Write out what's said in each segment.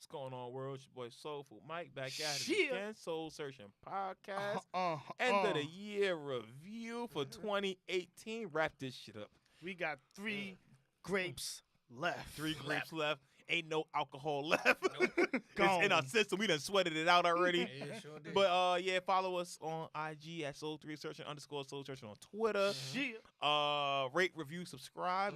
going on, world? It's your boy Soulful Mike back at it again. Soul Searching Podcast. End of the year review for 2018. Wrap this shit up. We got 3 grapes left. 3 grapes left. Ain't no alcohol left. Gone. It's in our system. We done sweated it out already. Yeah, sure did. But yeah, follow us on IG at Soul3Searching_Soul Searching on Twitter. Rate, review, subscribe.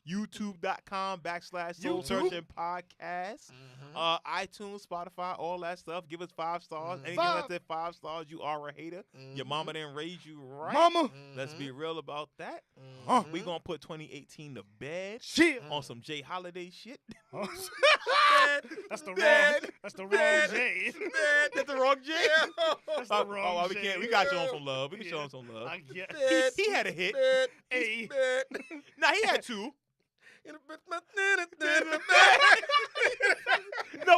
YouTube.com/Soul Searching Podcast. iTunes, Spotify, all that stuff. Give us 5 stars. Anything that's at 5 stars, you are a hater. Your mama didn't raise you right. Mama. Let's be real about that. We gonna put 2018 to bed on some Jay Holiday shit. That's the wrong Jay. That's the wrong Jay. That's the wrong Jay. We got to show him some love. We can show him some love. He had a hit. Hey. Nah, he had 2. No,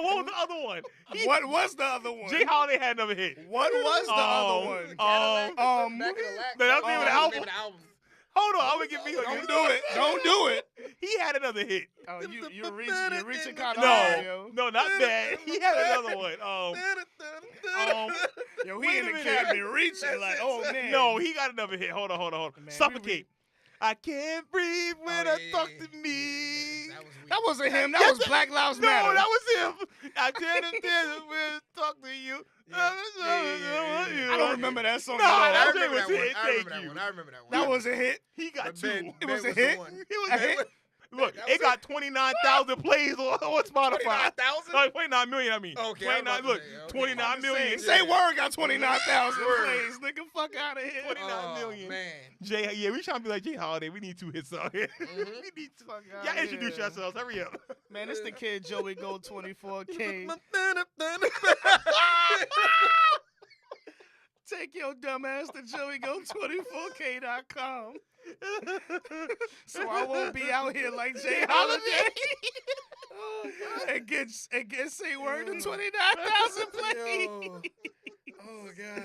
what was the other one? What was the other one? Jay Holiday had another hit. What was the other one? Back in the No, that was the name of the album. Hold on, I'm gonna give you. Don't do it. Don't do it. He had another hit. Oh, you're reaching kind of high, yo. No, not bad. He had another one. Yo, he in the cabinet reaching like, oh man. No, he got another hit. Hold on. Man, Suffocate. I can't breathe when I talk to me. That wasn't him. That was Black Lives Matter. No, that was him. I can't stand it when I talk to you. I don't remember that song. No, at all. that was a hit. Thank you. I remember that one. That was a hit. He got 2. It was a hit. It was a hit. Look, it got 29,000 plays on Spotify. 29,000? No, 29 million, I mean. Okay, 29, look, 29 million. Say word got 29,000 plays. Nigga, fuck out of here. 29 million. Man. Jay, yeah, we trying to be like Jay Holiday. We need 2 hits out here. We need to. Fuck outta Y'all introduce here. yourselves. Hurry up. Man, it's the kid Joey Gold 24K. Take your dumb ass to JoeyGo24K.com. So I won't be out here like Jay Holiday. and get say word to 29,000 plays. Oh God.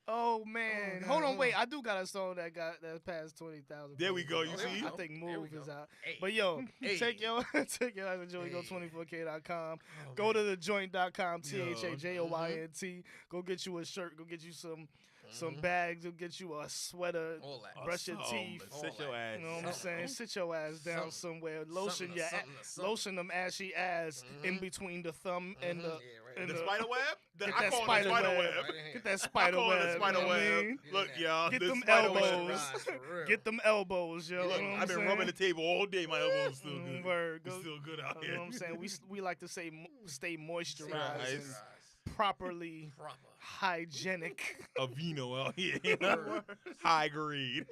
Oh man. God. Hold on, wait. I do got a song that passed 20,000. There we go, you see? I think There we Move go. is out. Hey. But yo, Hey. take your ass to JoeyGo24K.com. Oh, Go man. to thejoint.com, THAJOYNT. Go get you a shirt. Go get you some bags. Go get you a sweater. All that. Brush your teeth. Sit your ass. You know what I'm saying? Sit your ass down somewhere. Lotion Something, your something. lotion them ashy ass in between the thumb and the. Yeah, right. and The spider web? Get I that call it spider the spider web. web. Get that I spider call it web. the spider you know what I web. mean? Look, y'all. Get the them spider elbows. web. Rise, for real. Get them elbows, yo. Look, You know what I've I'm been saying? rubbing the table all day. My elbows still good. Word. It's Go- still good out You here. know what I'm saying? We like to say stay moisturized Nice. and properly Proper. hygienic. A vino out here. High grade.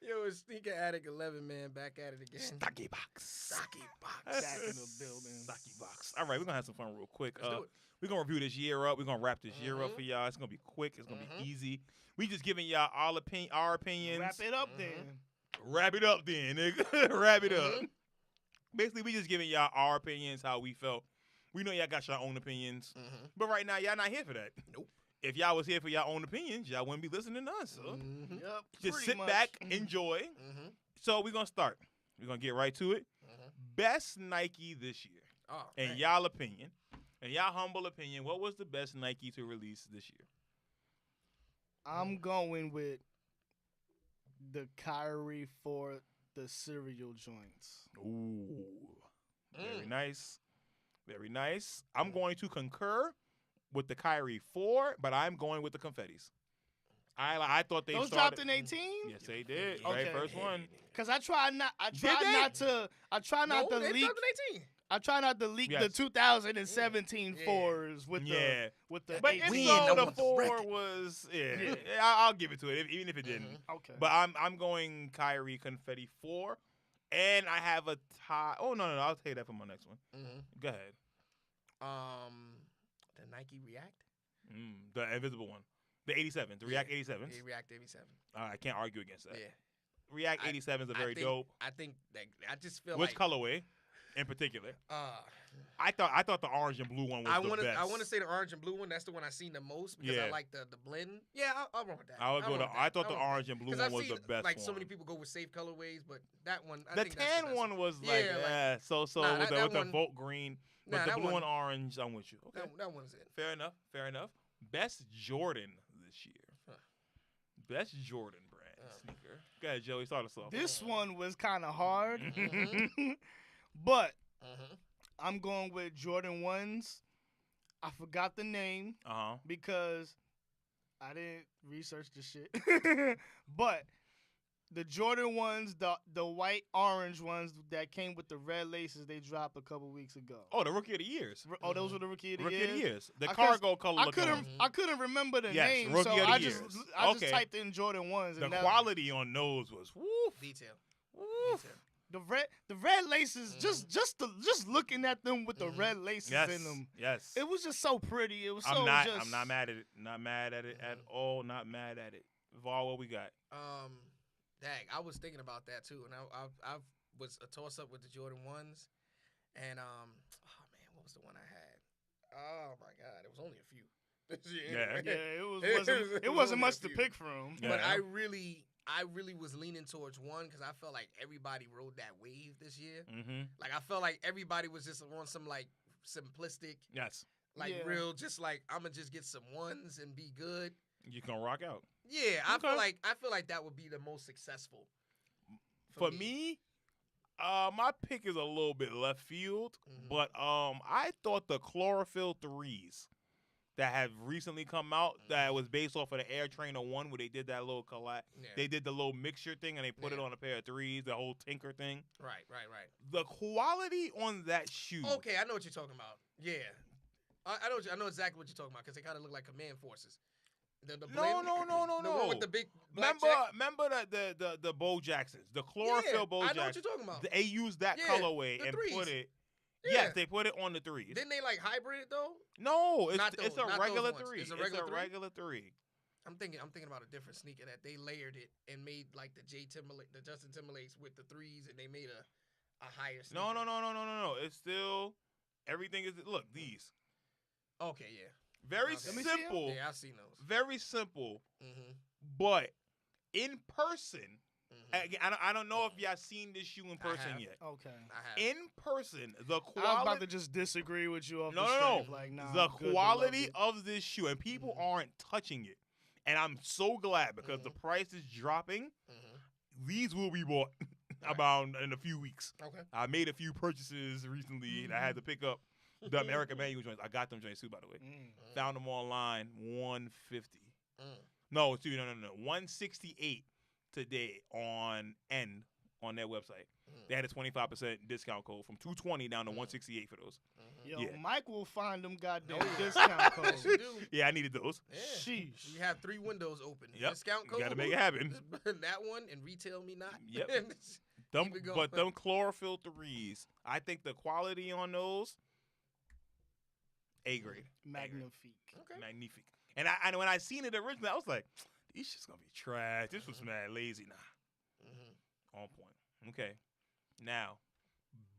Yo, it's Sneaker Addict 11, man, back at it again. Stocky box. Stocky box. Back in the building. Stocky box. All right, we're going to have some fun real quick. Let's do it. We're going to review this year up. We're going to wrap this year up for y'all. It's going to be quick. It's going to be easy. We just giving y'all our opinions. Wrap it up then. Wrap it up then, nigga. Wrap it up. Basically, we just giving y'all our opinions, how we felt. We know y'all got your own opinions. But right now, y'all not here for that. Nope. If y'all was here for your own opinions, y'all wouldn't be listening to us. So Yep. just pretty sit much. back, enjoy. So we're going to start. We're going to get right to it. Best Nike this year. Oh, In man. y'all opinion, in y'all humble opinion, what was the best Nike to release this year? I'm going with the Kyrie for the cereal joints. Ooh. Very nice. Very nice. I'm going to concur with the Kyrie 4, but I'm going with the confettis. I thought they Those started. dropped in 18? Yes, they did. Okay. Right, first one. Cause I try not they? to they leak. dropped in 18. I try not to leak the Yes. 2017 Yeah. fours with Yeah. the But 18. if We so, ain't know the what the 4 record. was Yeah. I'll give it to it, even if it didn't. Okay. But I'm going Kyrie confetti 4, and I have a tie. Oh no, I'll take that for my next one. Go ahead. The Nike React. The invisible one, the 87, the React 87s. Yeah, React 87. I can't argue against that. Yeah. React 87s are very dope. I think that I just feel Which like colorway? in particular. Uh, I thought the orange and blue one was the best. I want to say the orange and blue one. That's the one I seen the most because I Yeah. like the blend. Yeah, I'll run with that. I would go run to. with that. I thought the run with orange that. and blue 'Cause one I've was seen, the best like one. so many people go with safe colorways, but that one. I The think that's the tan best one was like, Yeah, like- eh, so Nah, with, that with the one- Volt green, but Nah, the that blue one- and orange, I'm with you. Okay, That one's it. fair enough. Fair enough. Best Jordan this year. Huh. Best Jordan brand sneaker. Go ahead, Joey. Start us off. This one was kind of hard, Mhm. but Mm-hmm. I'm going with Jordan 1s. I forgot the name because I didn't research the shit. But the Jordan 1s, the white orange ones that came with the red laces, they dropped a couple weeks ago. Oh, the Rookie of the Years. Oh, those were the Rookie of the Rookie Year? of the Years. The I cargo color. I looking couldn't. one. I couldn't remember the Yes, name, Rookie so of the I Years. just Okay. typed in Jordan 1s. The And that, quality on those was woof. Detail. Woof. Detail. the red laces, just looking at them with the red laces Yes. in them, Yes. it was just so pretty. It was so I'm not. just. I'm not mad at it. Not mad at it at all. Not mad at it. Vol, what we got? Dang, I was thinking about that too, and I was a toss up with the Jordan 1s, and oh man, what was the one I had? Oh my God, it was only a few. Yeah. Yeah, it wasn't only much a to few. pick from. Yeah. But I really was leaning towards one because I felt like everybody rode that wave this year. Mm-hmm. Like I felt like everybody was just on some like simplistic, Yes. like Yeah. real, just like I'm gonna just get some ones and be good. You can rock out. Yeah, I Okay. feel like that would be the most successful. For me, my pick is a little bit left field, Mhm. but I thought the chlorophyll threes that have recently come out that was based off of the Air Trainer 1 where they did that little collab. Yeah. They did the little mixture thing and they put it Yeah. on a pair of threes, the whole Tinker thing. Right. The quality on that shoe. Okay, I know what you're talking about. Yeah, I know exactly what you're talking about because they kind of look like Command Forces. The No, blend- no, no, no, the one no. with the big black check. Remember the Bo Jacksons, the chlorophyll Yeah, Bo I know what Jacksons. you're talking about. They used that Yeah, colorway the and threes. put it. Yeah. Yes, they put it on the threes. Didn't they like hybrid it though? No, Not it's those- a not regular those ones. three. It's a regular three? regular three. I'm thinking about a different sneaker that they layered it and made like the Justin Timberlake's with the threes, and they made a higher sneaker. No. It's still everything is look these Okay, yeah. very Okay. Let me see 'em. simple, Yeah, I've seen those. very simple, Mm-hmm. but in person. Mm-hmm. Again, I don't know if y'all seen this shoe in person have. yet. Okay. I have. In person, the I was about quality. to just disagree with you off No, the no, no. strength. Like, nah, The I'm good, quality beloved. of this shoe, and people Mhm. aren't touching it. And I'm so glad because the price is dropping. Mm-hmm. These will be bought about in a few weeks. Okay. I made a few purchases recently, and I had to pick up the American Manual joints. I got them joints too, by the way. Found them online, $150. Mm. No, excuse me, no, $168 today on End on their website. They had a 25% discount code from $220 down to $168 for those. Mm-hmm. Yo, Yeah. Mike will find them goddamn Oh, yeah. discount Yes, codes. you do. Yeah, I needed those. Yeah. Sheesh. You have 3 windows open. Yep. Discount code. Got to make it happen. that one and retail me not. Yep. Keep it going. But them chlorophyll threes, I think the quality on those, A grade. Magnifique. Okay. Magnifique. And when I seen it originally, I was like, these shit's gonna be trash. This was mad lazy. Nah. Mm-hmm. On point. Okay. Now,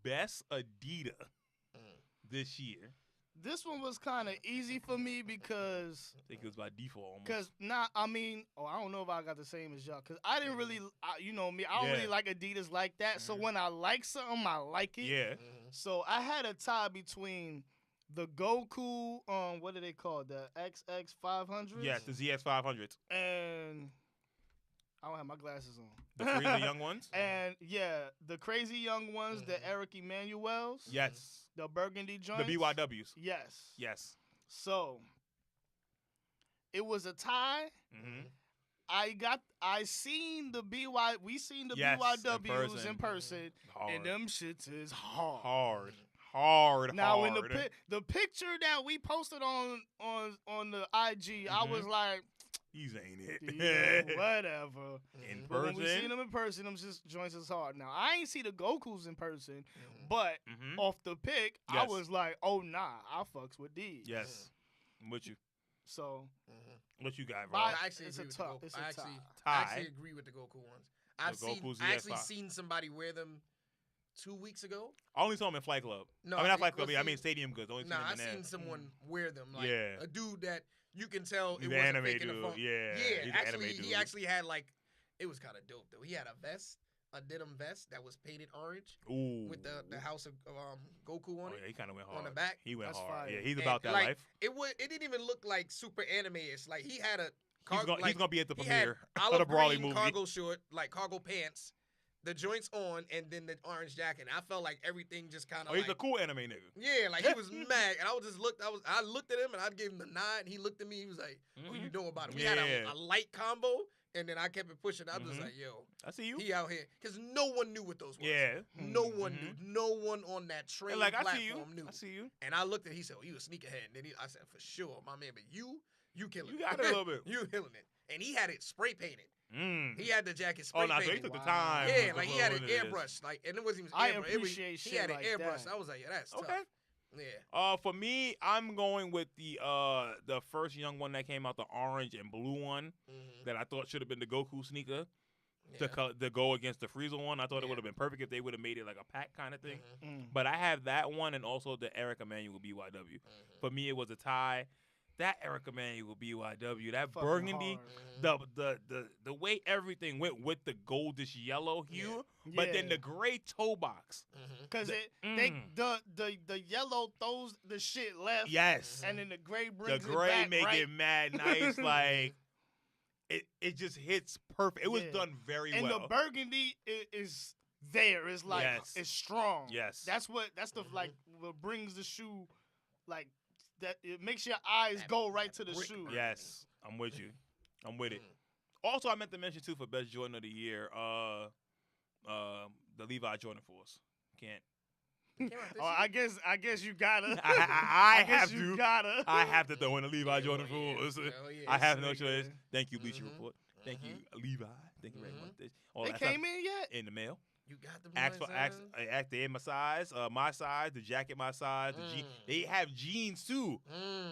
best Adidas this year. This one was kind of easy for me because, I think it was by default almost. I don't know if I got the same as y'all, because I didn't really, you know me, I don't Yeah. really like Adidas like that. So Mhm. when I like something, I like it. Yeah. Mm-hmm. So I had a tie between the Goku, what are they called? The XX 500s? Yes, the ZX 500s. And I don't have my glasses on. The Freezer Young ones. And yeah, the Crazy Young ones, the Eric Emanuels. Yes. The Burgundy joints. The BYWs. Yes. Yes. So it was a tie. Mm-hmm. I seen the we seen the Yes, BYWs in in person, Hard. and them shits is hard. Hard. Now hard. in the picture that we posted on the IG, I was like, These ain't it. yeah, whatever. In But when person. we seen them in person, them just joints is hard. Now I ain't see the Gokus in person, Mm-hmm. but Mhm. off the pic, I Yes. was like, oh nah, I fucks with these. Yes. I'm with you. So What you got, But bro? I actually it's agree a with tough- the Goku. it's a I actually tie. agree with the Goku ones. I've Goku's I actually ZX5. seen somebody wear them 2 weeks ago. I only saw him in Flight Club. No, I mean not Flight Club. well, I mean Stadium Goods. Only seen him I in there. seen someone wear them. Like Yeah. a dude that you can tell it He's wasn't an anime fake in the dude. phone. Yeah. He's Yeah, an actually, anime dude. he actually had like, it was kind of dope though. He had a vest, a denim vest that was painted orange with the House of Goku on it. Yeah, he kind of went hard. On the back. He went That's hard. fire. Yeah, he's And, about that like, life. It didn't even look like super anime-ish. Like he had a He's gonna be at the he had premiere of olive the Brawley green movie. cargo short, like cargo pants, the joints on, and then the orange jacket. And I felt like everything just kind of. Oh, he's a cool anime nigga. Yeah, like he was mad, and I looked at him, and I gave him the nod, and he looked at me. He was like, "What you know about it?" We had a light combo, and then I kept it pushing. I'm just like, "Yo, I see you. he out here," because no one knew what those were. Yeah. No one knew. No one on that train Like I platform see you. knew. I see you. And I looked at. He said, "Oh, you a sneakerhead." And then I said, "For sure, my man, but you killing You it. got it a little bit. You killing it." And he had it spray painted. Mm. He had the jacket spray Oh, no, so he painted. took the time. Yeah, to like he put had what it it is. airbrush, like, and it wasn't even. I airbrush. appreciate He shit had it like airbrush. that. I was like, yeah, that's tough. Okay. Yeah. For me, I'm going with the first young one that came out, the orange and blue one that I thought should have been the Goku sneaker to go against the Frieza one. I thought it would have been perfect if they would have made it like a pack kind of thing. But I have that one and also the Eric Emanuel BYW. For me, it was a tie. That Eric Emanuel BYW, that Fucking burgundy, hard. the way everything went with the goldish yellow hue, Yeah. but then the gray toe box. Because the yellow throws the shit left. Yes. And then the gray The brings gray it back make right. it mad nice, like it just hits perfect. It was Yeah. done very And well. the burgundy is there. It's like Yes. it's strong. Yes. That's the like what brings the shoe like that. It makes your eyes go right to the brick shoe. Yes, I'm with you. I'm with it. Also, I meant to mention too for best Jordan of the year, the Levi Jordan Force. Can't. Oh, I guess you gotta. I guess have you to. gotta. I have to throw in the Levi Jordan Force. I have no nigga. choice. Thank you, Bleacher Report. Thank you, Levi. Thank you very much. All They that came stuff in yet? in the mail. You got them. Ask they in my size, the jacket my size, the jean. They have jeans too,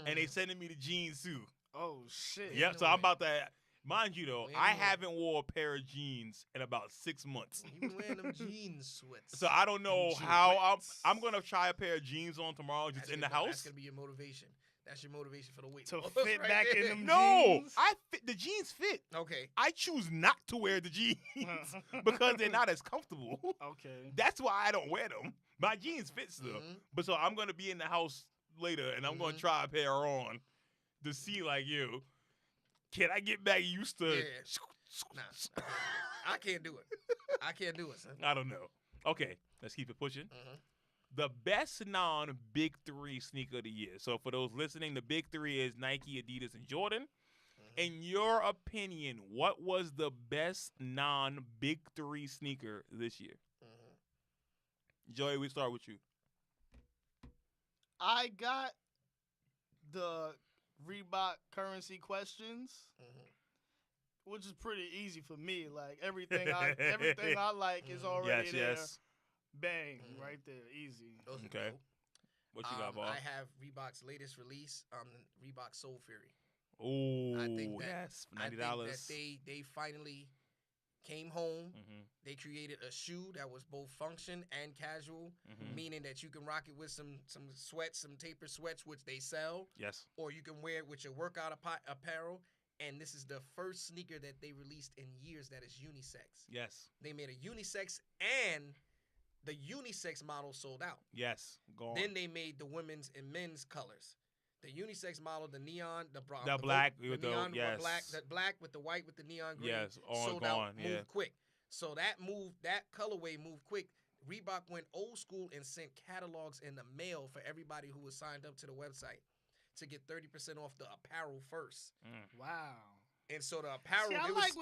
and they sending me the jeans too. Oh shit. Yep. So I'm about to, mind you though, Wait a I minute. haven't wore a pair of jeans in about 6 months. You been wearing them jean sweats. So I don't know Them how sweats. I'm gonna try a pair of jeans on tomorrow just That's in the gonna- house. That's gonna be your motivation. That's your motivation for the weight To loss fit right back in there. them No, jeans? I fit the jeans fit. Okay. I choose not to wear the jeans because they're not as comfortable. Okay. That's why I don't wear them. My jeans fit still. Mhm. But so I'm gonna be in the house later and I'm gonna try a pair on to see like you. Can I get back used to? Yeah. Nah, I can't do it. I can't do it, son. I don't know. Okay, let's keep it pushing. Mhm. The best non-Big Three sneaker of the year. So for those listening, the Big Three is Nike, Adidas, and Jordan. In your opinion, what was the best non-Big Three sneaker this year? Joey, we start with you. I got the Reebok currency questions, which is pretty easy for me. Like everything I like is already there. Yes. Bang, right there, easy. Those are Okay. dope. What you got, Bob? I have Reebok's latest release, Reebok Soul Fury. Oh, I think that- yes, I $90. think that they finally came home. Mm-hmm. They created a shoe that was both function and casual, Mhm. meaning that you can rock it with some sweats, some taper sweats, which they sell, Yes. or you can wear it with your workout apparel. And this is the first sneaker that they released in years that is unisex. Yes. They made a unisex, and the unisex model sold out. Yes. Go on. Then they made the women's and men's colors. The unisex model, the neon, the black the with the- neon, yes. the black with the white with the neon green, Yes, on, sold gone, out, yeah. moved quick. So that colorway moved quick. Reebok went old school and sent catalogs in the mail for everybody who was signed up to the website to get 30% off the apparel first. Wow. And so the apparel, See, I it was, like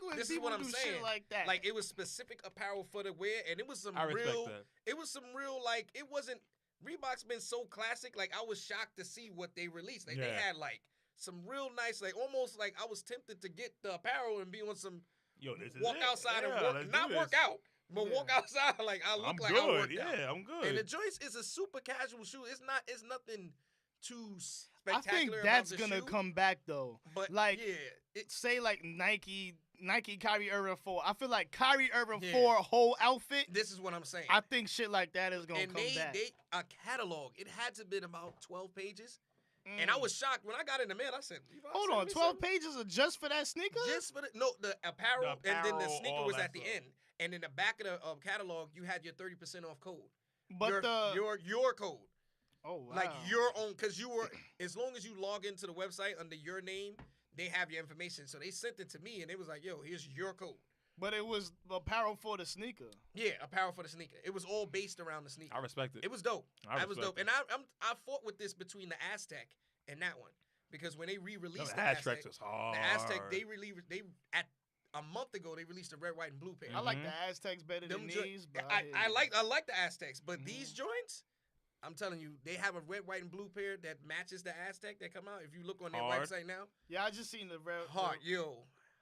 when this is people what I'm do saying. shit like that. Like it was specific apparel for the wear, and it was some I respect real. that. It was some real like it wasn't. Reebok's been so classic. Like I was shocked to see what they released. Like they Yeah. had like some real nice, like almost like I was tempted to get the apparel and be on some Yo, this is walk it. outside and Yeah, work, let's do not this. work out, but walk outside like I look I'm like good. I worked out. Yeah, I'm good. And the joints is a super casual shoe. It's nothing too I spectacular. think that's about the gonna shoe, come back though. But like, yeah, say like Nike Nike Kyrie Irving 4. I feel like Kyrie Irving Yeah. 4 whole outfit. This is what I'm saying. I think shit like that is gonna come back. They a catalog. It had to been about 12 pages. And I was shocked when I got in the mail. I said, hold on, 12 pages are just for that sneaker? Just for the apparel, and then the sneaker was at the stuff. end. And in the back of the catalog, you had your 30% off code. But your code. Oh wow. Like your own, because you were, as long as you log into the website under your name, they have your information. So they sent it to me, and it was like, yo, here's your code. But it was apparel for the sneaker. Yeah, apparel for the sneaker. It was all based around the sneaker. I respect it. It was dope. I was dope. And I fought with this between the Aztec and that one, because when they re-released the Aztecs Aztec, was hard. the Aztec they at a month ago they released a red, white, and blue pair. I like the Aztecs better than these. But I like the Aztecs, but these joints, I'm telling you, they have a red, white, and blue pair that matches the Aztec that come out. If you look on their website now, yeah, I just seen the red. Hard.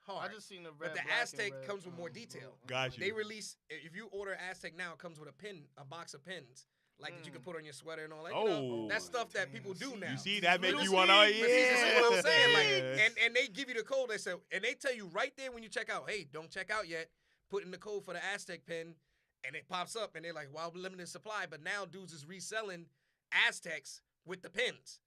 I just seen the red. But the black, Aztec and red. comes with more detail. Got you. They release, if you order Aztec now, it comes with a box of pins. Like that you can put on your sweater and all that. Oh. That's stuff that people do now. You see, that make you see? want to, But see, this is what I'm saying. Yes. Like, and they give you the code. They say, and they tell you right there when you check out, hey, don't check out yet. Put in the code for the Aztec pen, and it pops up, and they're like, well, limited supply. But now dudes is reselling Aztecs with the pins.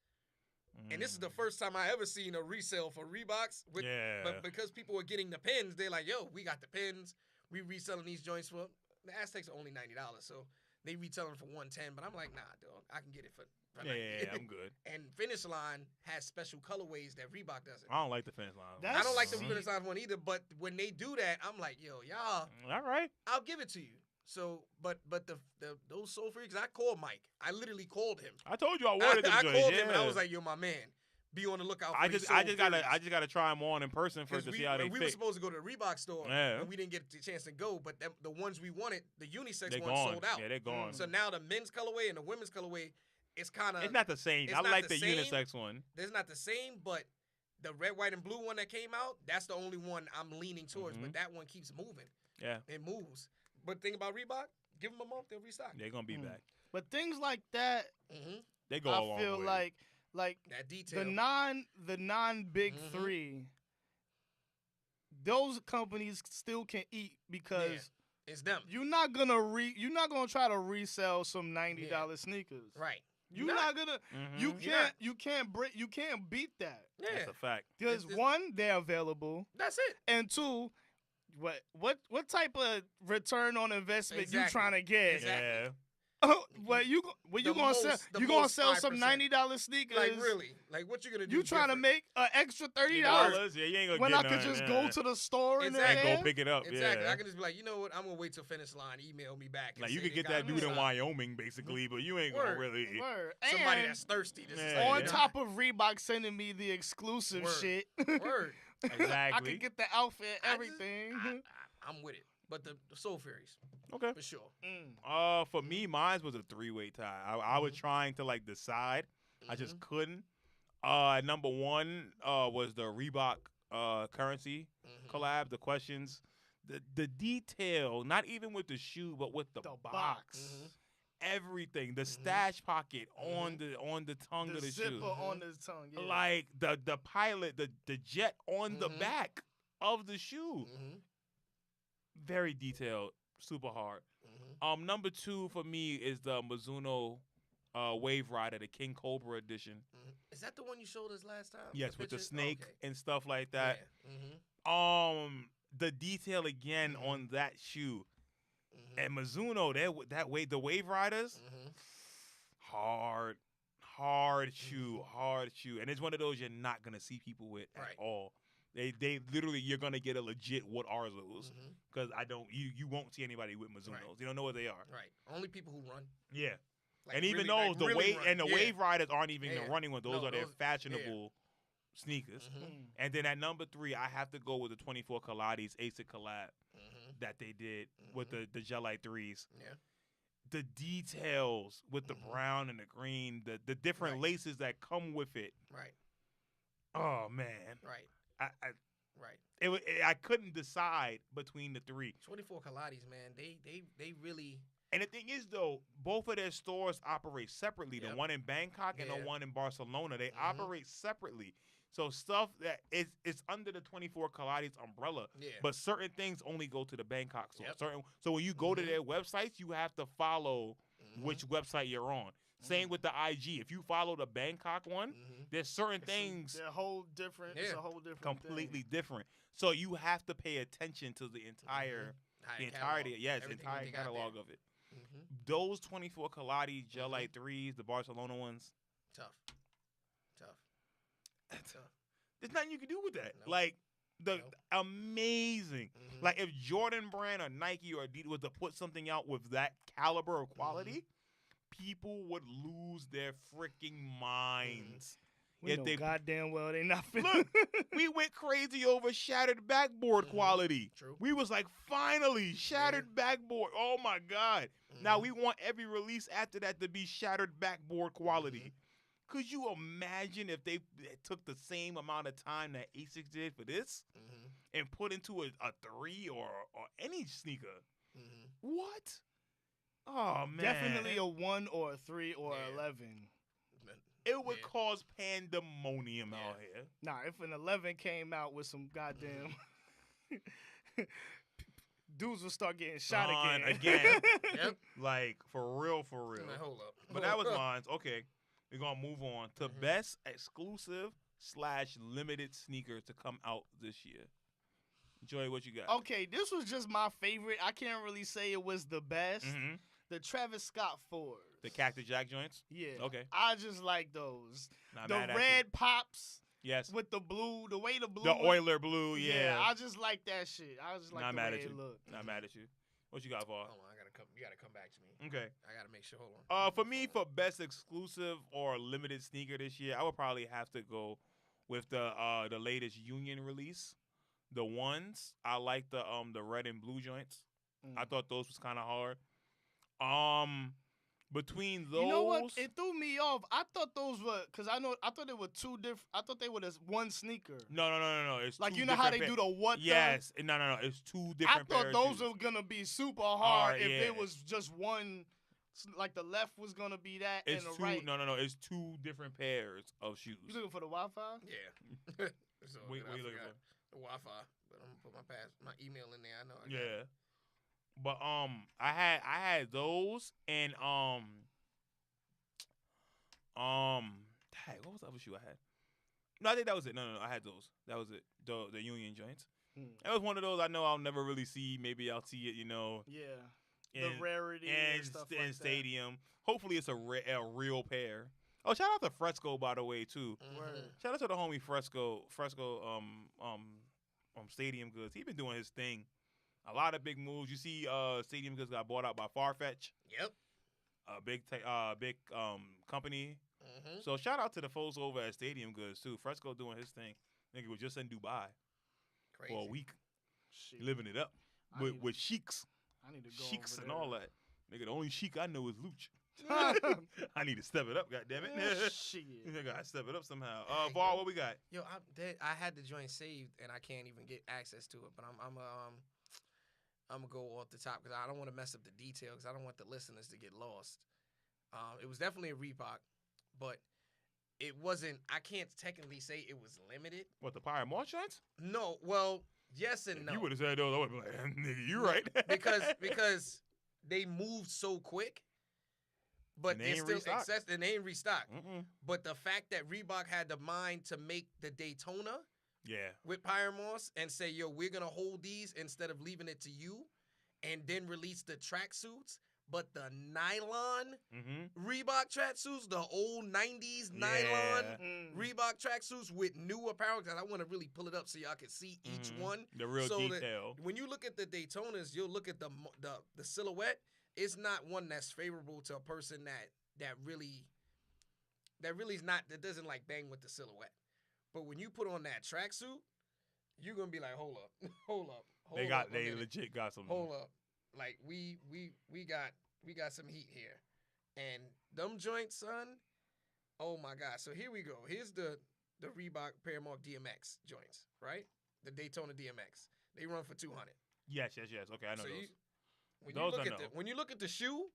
And this is the first time I ever seen a resale for Reeboks. But because people were getting the pins, they're like, yo, we got the pins. We reselling these joints for, the Aztecs are only $90. So they retailing for $110. But I'm like, nah, dog, I can get it for $90. Yeah, I'm good. And Finish Line has special colorways that Reebok doesn't. I don't like the Finish Line. I don't like the Finish Line one either. But when they do that, I'm like, yo, y'all. All right. I'll give it to you. So, but those Soul Freaks, I called Mike. I literally called him. I told you I wanted them. I called him and I was like, "Yo, my man, be on the lookout for these Soul Freaks." I just gotta try them on in person first to see how they fit. We were supposed to go to the Reebok store and we didn't get the chance to go. But the ones we wanted, the unisex ones, sold out. Yeah, they're gone. So now the men's colorway and the women's colorway, it's kind of. It's not the same. I like the unisex one. It's not the same, but the red, white, and blue one that came out, that's the only one I'm leaning towards. But that one keeps moving. Yeah, it moves. But the thing about Reebok. Give them a month, they'll restock. They're gonna be back. But things like that, they go a long way. I feel like that detail. The non big three, those companies still can eat because it's them. You're not gonna try to resell some $90 sneakers. Right. You're not gonna. You can't beat that. Yeah, that's a fact. Because one, they're available. That's it. And two. What type of return on investment you trying to get? Exactly. You gonna sell? You gonna sell some $90 sneakers? Like really? Like what you gonna do? You trying to make an extra $30? Yeah, you ain't gonna when get I could just go to the store and go pick it up. Exactly. Yeah. I can just be like, you know what? I'm gonna wait till Finish Line email me back. Like you could get that dude in Wyoming basically, but you ain't gonna really. Somebody that's thirsty. On top of Reebok sending me the exclusive shit. Word. Exactly. I could get the outfit, everything. I'm with it. But the Soul Fairies. Okay. For sure. For me, mine was a 3-way tie. I was trying to decide. I just couldn't. Number one was the Reebok Currency collab. The questions, the detail, not even with the shoe, but with the box. Everything, the stash pocket on the tongue of the shoe, zipper on the tongue, like the pilot, the jet on the back of the shoe. Very detailed, super hard. Number two for me is the Mizuno Wave Rider, the King Cobra edition. Is that the one you showed us last time? Yes, with the snake and stuff like that. The detail again on that shoe. And Mizuno, the Wave Riders, hard shoe, and it's one of those you're not gonna see people with at all. They literally, you're gonna get a legit what are those? Because you won't see anybody with Mizunos. You don't know what they are. Right. Only people who run. Yeah. Like and even really, those the Wave Riders aren't even the running ones. Those are their fashionable sneakers. And then at number 3, I have to go with the 24 Pilates ASIC collab that they did with the Gelite 3s. Yeah. The details with the brown and the green, the different laces that come with it. Right. Oh man. Right. I couldn't decide between the 3. 24 Pilates, man. They really. And the thing is, though, both of their stores operate separately. The one in Bangkok and the one in Barcelona, they operate separately. So stuff that it's under the 24 Kaladi's umbrella. Yeah. But certain things only go to the Bangkok store. Yep. So when you go to their websites, you have to follow which website you're on. Same with the IG. If you follow the Bangkok one, there's certain things they're whole different. It's a whole different completely thing. different. So you have to pay attention to the entirety. Yes, entire catalog of it. Those 24 Kaladi Gelite 3s, the Barcelona ones. Tough. There's nothing you can do with that. Nope. Like amazing. Like if Jordan Brand or Nike or Adidas was to put something out with that caliber of quality, people would lose their freaking minds. We know goddamn well they not fit. Look, we went crazy over shattered backboard quality. True. We was like, finally, shattered backboard. Oh my God. Now we want every release after that to be shattered backboard quality. Could you imagine if they took the same amount of time that ASICS did for this and put into a 3 or any sneaker? What? Oh, man. Definitely a 1 or a 3 or 11. It would cause pandemonium out here. Nah, if an 11 came out with some goddamn... dudes will start getting shot again. Like, for real. Man, hold up. But that was mine. Okay. We're going to move on to best exclusive / limited sneaker to come out this year. Joey, what you got? Okay, this was just my favorite. I can't really say it was the best. The Travis Scott 4s. The Cactus Jack joints? Yeah. Okay. I just like those. Not the red pops. Yes. With the blue, the way the blue. The Oiler blue, yeah. I just like that shit. I just like the way it look. Not mad at you. What you got, Var? Hold on, you gotta come back to me. Okay. I gotta make sure. Hold on. For me, for best exclusive or limited sneaker this year, I would probably have to go with the latest Union release. The ones. I like the red and blue joints. I thought those was kind of hard. Between those, you know what? It threw me off. I thought those were I thought they were two different. I thought they were just one sneaker. No. It's like two you know how they do the what? Yes. No. It's two different. I thought those were gonna be super hard if it was just one. Like the left was gonna be that, it's and the two, right. No. It's two different pairs of shoes. You looking for the Wi-Fi? Yeah. So, what you looking for? The Wi-Fi, but I'm gonna put my email in there. I know. Yeah. But I had those and dang, what was the other shoe I had? No, I think that was it. No, I had those. That was it. The Union joints. That was one of those I know I'll never really see. Maybe I'll see it, Yeah. The rarity and stuff like that. Stadium. Hopefully it's a real pair. Oh, shout out to Fresco, by the way, too. Shout out to the homie Fresco Stadium Goods. He been doing his thing. A lot of big moves. You see, Stadium Goods got bought out by Farfetch. Yep. A big company. So shout out to the folks over at Stadium Goods too. Fresco doing his thing. Nigga was just in Dubai for a week, living it up with sheiks. I need to go sheiks over and there. all that. Nigga, the only chic I know is Luch. I need to step it up, goddammit. Shit. I gotta step it up somehow. Var, what we got? Yo, I had the joint saved and I can't even get access to it. But I'm gonna go off the top because I don't want to mess up the details. I don't want the listeners to get lost. It was definitely a Reebok, but it wasn't. I can't technically say it was limited. What, the Pyre March joints? No. Well, yes and no. You would have said those. I would have been like, nigga, you right. because they moved so quick. But it's still excess, and they ain't restocked. But the fact that Reebok had the mind to make the Daytona with Pyremoss and say, yo, we're going to hold these instead of leaving it to you, and then release the tracksuits, but the nylon Reebok tracksuits, the old 90s nylon Reebok tracksuits with new apparel, because I want to really pull it up so y'all can see each one. The real detail. When you look at the Daytonas, you'll look at the silhouette. It's not one that's favorable to a person that really is not, that doesn't like bang with the silhouette. But when you put on that tracksuit, you're gonna be like, hold up. They legit got some. Hold up, like we got some heat here, and them joints, son. Oh my God! So here we go. Here's the Reebok Paramount DMX joints, right? The Daytona DMX. They run for $200. Yes. Okay, I know those. When you look at the shoe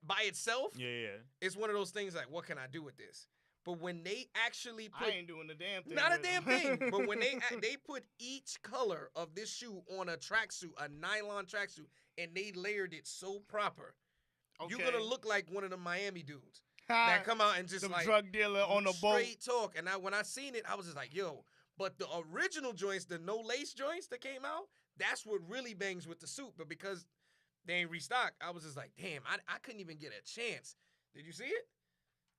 by itself, yeah, it's one of those things like, what can I do with this? But when they actually put, I ain't doing the damn thing. not a with damn them. thing. But when they put each color of this shoe on a tracksuit, a nylon tracksuit, and they layered it so proper, you're gonna look like one of the Miami dudes that come out and just the like drug dealer on the boat. Straight talk. And when I seen it, I was just like, yo. But the original joints, the no lace joints that came out, that's what really bangs with the suit. But because they ain't restocked, I was just like, damn, I couldn't even get a chance. Did you see it?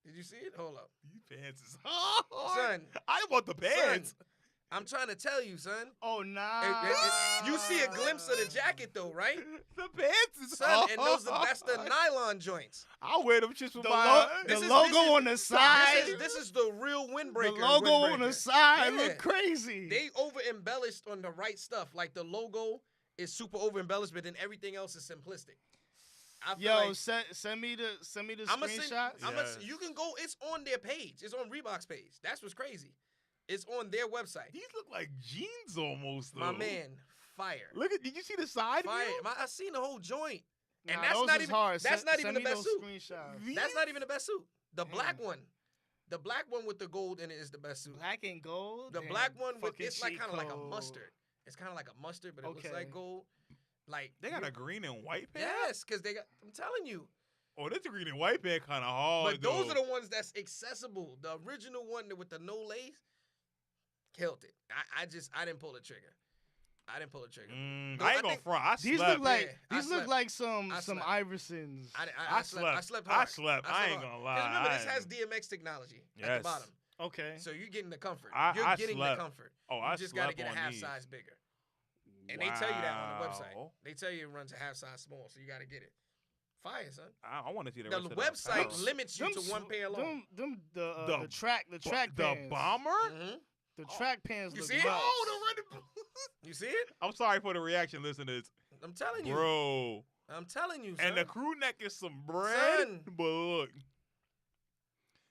Did you see it? Hold up. You pants is hard. Son. I want the pants. Son, I'm trying to tell you, son. Oh, nah. You see a glimpse of the jacket, though, right? The pants is Son, hard. and that's the nylon joints. I'll wear them just for The, my... logo on the side. This is the real windbreaker. The logo on the side Yeah. look crazy. They over embellished on the right stuff. Like the logo is super over embellished, but then everything else is simplistic. I feel Yo, like send me the I'ma screenshots. Yes. you can go. It's on their page. It's on Reebok's page. That's what's crazy. It's on their website. These look like jeans almost, though. My man, fire. Look at, did you see the side Fire. view? I seen the whole joint. And Nah, that's those not is even hard. that's not even Send the me best those suit. screenshots. That's not even the best suit. The black Damn. one. The black one with the gold in it is the best suit. Black and gold. The Damn, black one with fucking it's like cheat kind of like a code. mustard. It's kind of like a mustard, but it looks Okay. like gold. Like They got a green and white pair? yes, because they got. I'm telling you. Oh, this green and white pair kind of hard, But those though. are the ones that's accessible. The original one with the no lace, killed it. I didn't pull the trigger. I didn't pull the trigger. I I ain't gonna think- front. I These slept. look like Yeah, I these look slept. like some I slept. Iversons. I slept. I slept I hard. slept. I slept ain't hard. gonna 'Cause lie. remember, this I- has DMX technology at Yes. the bottom. Okay. So you're getting the comfort. I You're getting slept. the comfort. Oh, You I just got to slept get a on half these. size bigger. And they tell you that on the website. Wow. They tell you it runs a half size small, so you got to get it. Fire, son. I want to see the The rest of website apparel. limits you to one pair alone. The track The pants. bomber? Mhm. The track pants You look see it? nuts. You see it? I'm sorry for the reaction, listeners. I'm telling you. Bro. I'm telling you, son. And the crew neck is some bread. Son. But look.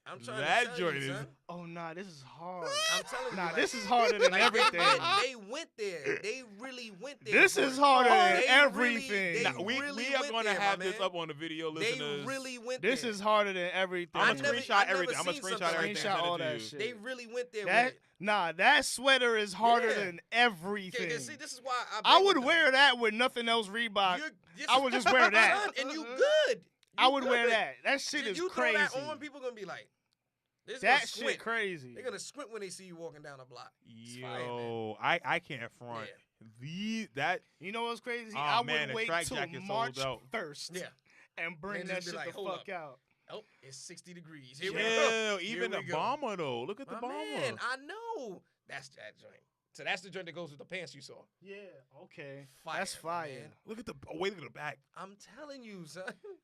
I'm trying that to tell joint you, is- son. Oh nah, this is hard. I'm telling you. Nah, like, this is harder than like, everything. They went there. They really went there. This for is it. harder than They everything. Really, Nah, we are went going to there, have my this man. up on the video, They listeners. really went This there. is harder than everything. I'm I going to never- screenshot I've never everything. I'm going to seen screenshot something everything. like and send all it to that you. shit. They really went there That with it. nah, that sweater is harder Yeah. than everything. Okay, see, this is why I bang would with them. wear that with nothing else Reebok. You're- I would just wear that. Son, and you good. I You would wear good. that. That shit is you crazy. throw that on, people gonna be like, they're just That gonna squint. shit crazy. They're gonna squint when they see you walking down the block. It's fire, man. Yo, I can't front. That You know what's crazy? Oh, I man, would the wait track till jacket sold March out. 1st Yeah. and bring And that just be shit like, the hold fuck out. Oh, it's 60 degrees. Here we chill. go. Even Here the we go. bomber though. Look at the My bomber. man, I know. That's that joint. So that's the joint that goes with the pants you saw. Yeah, okay. Fire, That's fire. man. Look at the wait at the back. I'm telling you, son.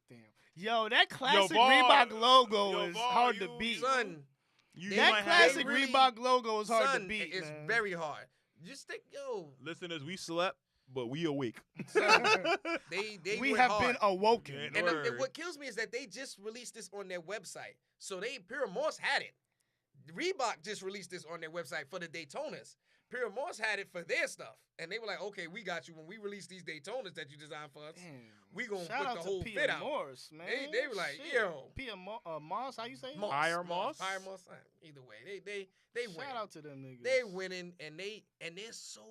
Damn. Yo, that classic Var, Reebok logo yo, is Var, hard to you- beat. Son, You That might classic have, really- Reebok logo is hard son, to beat. it's man. very hard. Just think, yo, listeners, we slept, but we awake. son, they we went have hard. been awoken. Yeah, And Word. what kills me is that they just released this on their website. So Pure Moss had it. Reebok just released this on their website for the Daytonas. Pure Moss had it for their stuff. And they were like, okay, we got you. When we release these Daytonas that you designed for us, Damn. we gonna Shout put out the to whole Pia fit out. Morse, man. They were like, Shit. yo. Pia Moss, how you say it? Moss, Higher Moss? Higher Moss. Either way, they win. Shout out to them niggas. They winning, and they're so.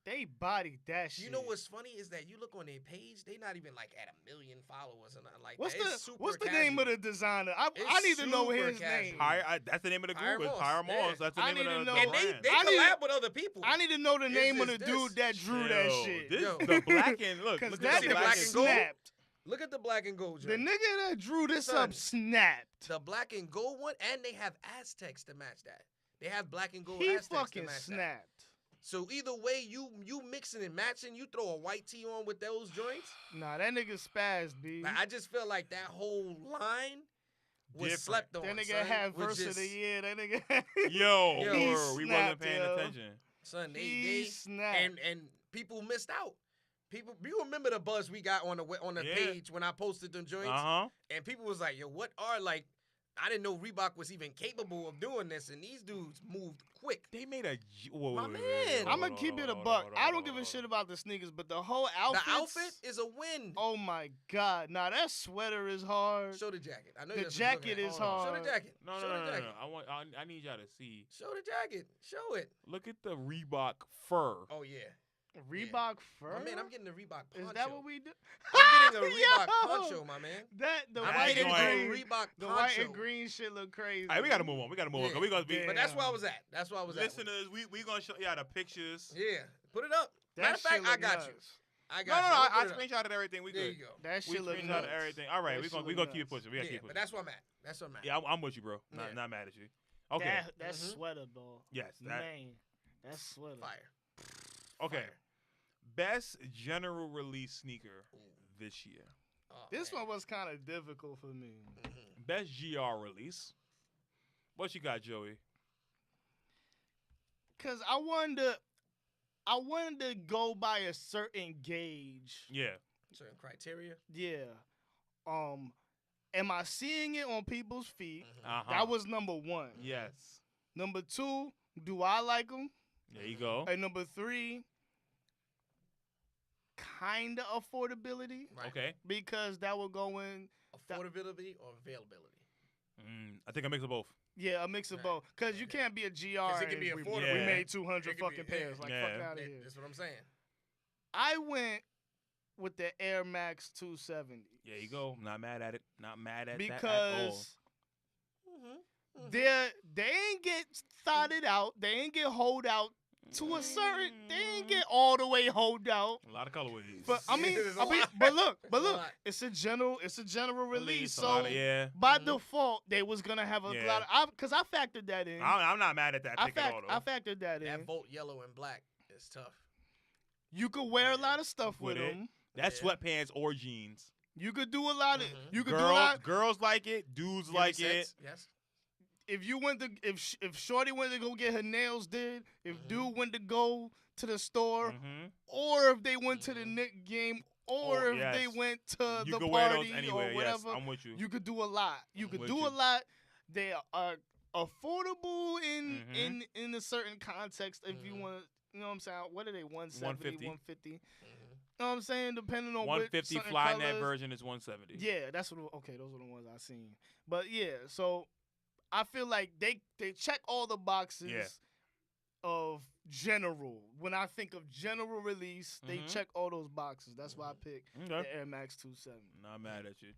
They bodied that shit. You know what's funny is that you look on their page, they not even like at 1 million followers and nothing like What's that. It's super what's the name of casual. the designer? I It's need to know super his casual. name. That's the name of the Higher group. It's Moss, Higher yeah. Moss. That's the I name of need to the know- And brand. they I need- collab with other people. I need to know the It's name of the just dude this. that drew that Yo, shit. This, Yo. the black and look. Because Look that at see the the nigga black black and gold? snapped. Look at the black and gold The joint. nigga that drew this Son. up snapped. The black and gold one, and they have Aztecs to match that. They have black and gold He Aztecs to fucking match that. snapped. So either way, you mixing and matching, you throw a white tee on with those joints. Nah, that nigga spazzed, B. Like, I just feel like that whole line was Different. slept on. That nigga son. had Was verse of just- the year. That nigga. Yo, Yo. He we wasn't snapped, paying yo. attention. Son, He they snapped. and people missed out. People, you remember the buzz we got on the Yeah. page when I posted them joints, Uh huh. and people was like, "Yo, what are like I didn't know Reebok was even capable of doing this, and these dudes moved quick. They made a. My man. I'm gonna keep it a buck. I don't give a shit about the sneakers, but the whole outfit. The outfit is a win. Oh my god! Now that sweater is hard. Show the jacket. I know The that's what you're looking jacket at. is Hold on. hard. Show the jacket. No, Show no, the no, no, jacket. no. I need y'all to see. Show the jacket. Show it. Look at the Reebok fur. Oh yeah. Reebok fur. My man, I'm getting the Reebok poncho. Is that what we do? I'm getting a Reebok Yo! poncho, my man. That the I'm white getting and a green. Reebok The poncho. white and green shit look crazy. All right, we gotta move on. We gotta move on. 'Cause we gonna be. Yeah. But that's where I was at. That's where I was Listeners, we gonna show y'all the pictures. at. Yeah. Put it up. That Matter of fact, shit I look got nuts. you. I No, got no, you. no. I'll I put it up. screenshotted everything. We There good. you go. That We shit look screenshotted nuts. everything. All right, That we shit gonna look keep it nuts. pushing. We gotta keep But pushing. that's where I'm at. That's where I'm at. Yeah, I'm with you, bro. Yeah. Not mad at you. Okay. That Mhm. sweater though. Yes. That, Man, that sweater. Fire. okay. Fire. Best general release sneaker Ooh. this year. Oh, This man. one was kind of difficult for me. Mhm. Best GR release. What you got, Joey? Cause I wanted to go by a certain gauge. Yeah. Certain criteria. Yeah. Am I seeing it on people's feet? Mhm. Uh-huh. That was number one. Yes. Number two, do I like them? There you go. And number three, kind of affordability, Right. Okay. because that will go in. Affordability or availability. I think a mix of both. Yeah, a mix of Right. both. Because you Okay. can't be a GR. 'Cause it can be and we affordable. made It 200 can be- fucking pairs. Like, Yeah. fuck out of here. That's what I'm saying. I went with the Air Max 270. There you go. Not mad at it. Not mad at that at all. Because they ain't get thotted out. They ain't get hold out to a certain. They ain't get all the way hold out. A lot of colorways. But I mean, There's a but lot. look, There's a lot. it's a general release. a So lot of- yeah. by Mhm. default, they was gonna have a Yeah. lot of. Because I factored that in. I'm not mad at that pick at all, though. I factored that in. That Volt yellow and black is tough. You could wear a lot of stuff with With it. them. That's Yeah. sweatpants or jeans. You could do a lot of. Mhm. You could do a lot. Girls like it. Dudes like it. Yes. If you went to if Shorty went to go get her nails did, if Mhm. dude went to go to the store, Mm-hmm. or if they went to the Mhm. Knick game, or Oh, if they yes. went to You the can wear party those anywhere. or Yes, whatever, I'm with you. you could do a lot. You could with do you. a lot. They are affordable Mhm. in a certain context. If you Mhm. want, you know what I'm saying. What are they? 170, 150. You Mhm. know what I'm saying? Depending on 150 which certain fly net colors. version is 170. Yeah, that's what. Okay, those are the ones I seen. But yeah, so I feel like they check all the boxes Yeah. of general. When I think of general release, they Mhm. check all those boxes. That's why I picked Okay. the Air Max 270. Not mad at you.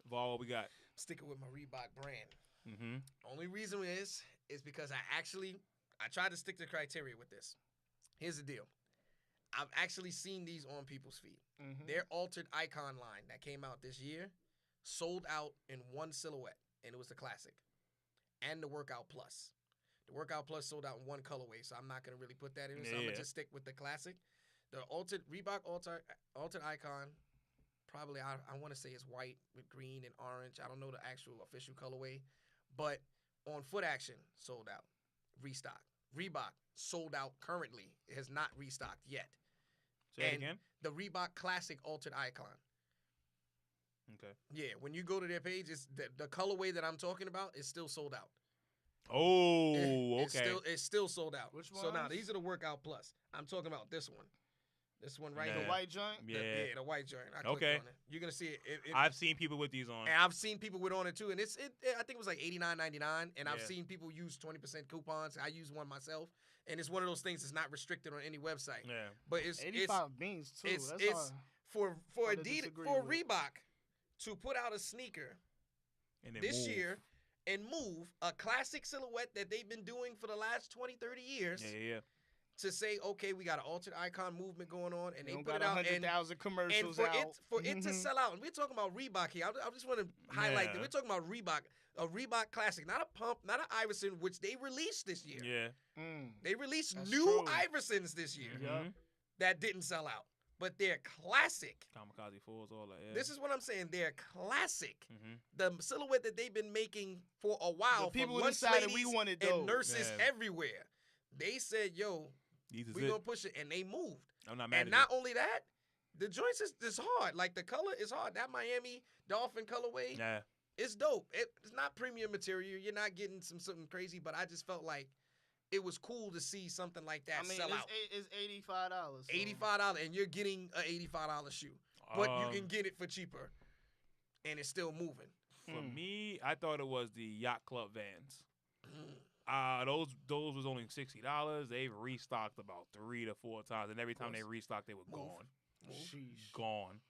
Vol, what we got? Sticking with my Reebok brand. Mm-hmm. Only reason is because I tried to stick to criteria with this. Here's the deal. I've actually seen these on people's feet. Mhm. Their altered icon line that came out this year sold out in one silhouette, and it was the classic and the Workout Plus. The Workout Plus sold out in one colorway, so I'm not gonna really put that in. So I'm Yeah. gonna just stick with the classic. The Reebok altered icon, probably I want to say it's white with green and orange. I don't know the actual official colorway, but on Foot Action sold out, restock. Reebok sold out currently. It has not restocked yet. Say it And- again. The Reebok Classic altered icon. Okay. Yeah, when you go to their page, it's the colorway that I'm talking about is still sold out. Oh, It's okay. it's still sold out. Which So now ones? these are the Workout Plus. I'm talking about this one. This one right Yeah. The here. white joint. Yeah. The white joint. I clicked Okay. on it. You're gonna see it. I've seen people with these on. And I've seen people with on it too, and I think it was like $89.99, and I've Yeah. seen people use 20% coupons. I use one myself, and it's one of those things that's not restricted on any website. Yeah. But it's 85 beans too. it's- That's it's- hard. for Hard to Adidas disagree for with. Reebok to put out a sneaker And then this move. year and move a classic silhouette that they've been doing for the last 20, 30 years Yeah. to say, okay, we got an altered icon movement going on, and They they don't put got it out, and 100,000 commercials for out. it to sell out, and we're talking about Reebok here. I just want to highlight that Yeah. we're talking about Reebok, a Reebok classic, not a pump, not an Iverson, which they released this year. Yeah. They released That's new true. Iversons this year Yeah. Mhm. that didn't sell out, but they're classic. Kamikaze Fools, all that. Yeah. This is what I'm saying. They're classic. Mm-hmm. The silhouette that they've been making for a while. The people for lunch decided we ladies wanted and those. nurses Yeah. everywhere. They said, "Yo, These is we're it. gonna push it," and they moved. I'm not mad And at not only that, the joints is hard. Like the color is hard. That Miami Dolphin colorway you. Yeah. It's dope. It's not premium material. You're not getting something crazy, but I just felt like it was cool to see something like that sell out. It's $85. $85, and you're getting an $85 shoe, but you can get it for cheaper, and it's still moving. For me, I thought it was the Yacht Club Vans. Those was only $60. They've restocked about 3 to 4 times, and every time they restocked, they were gone. Gone.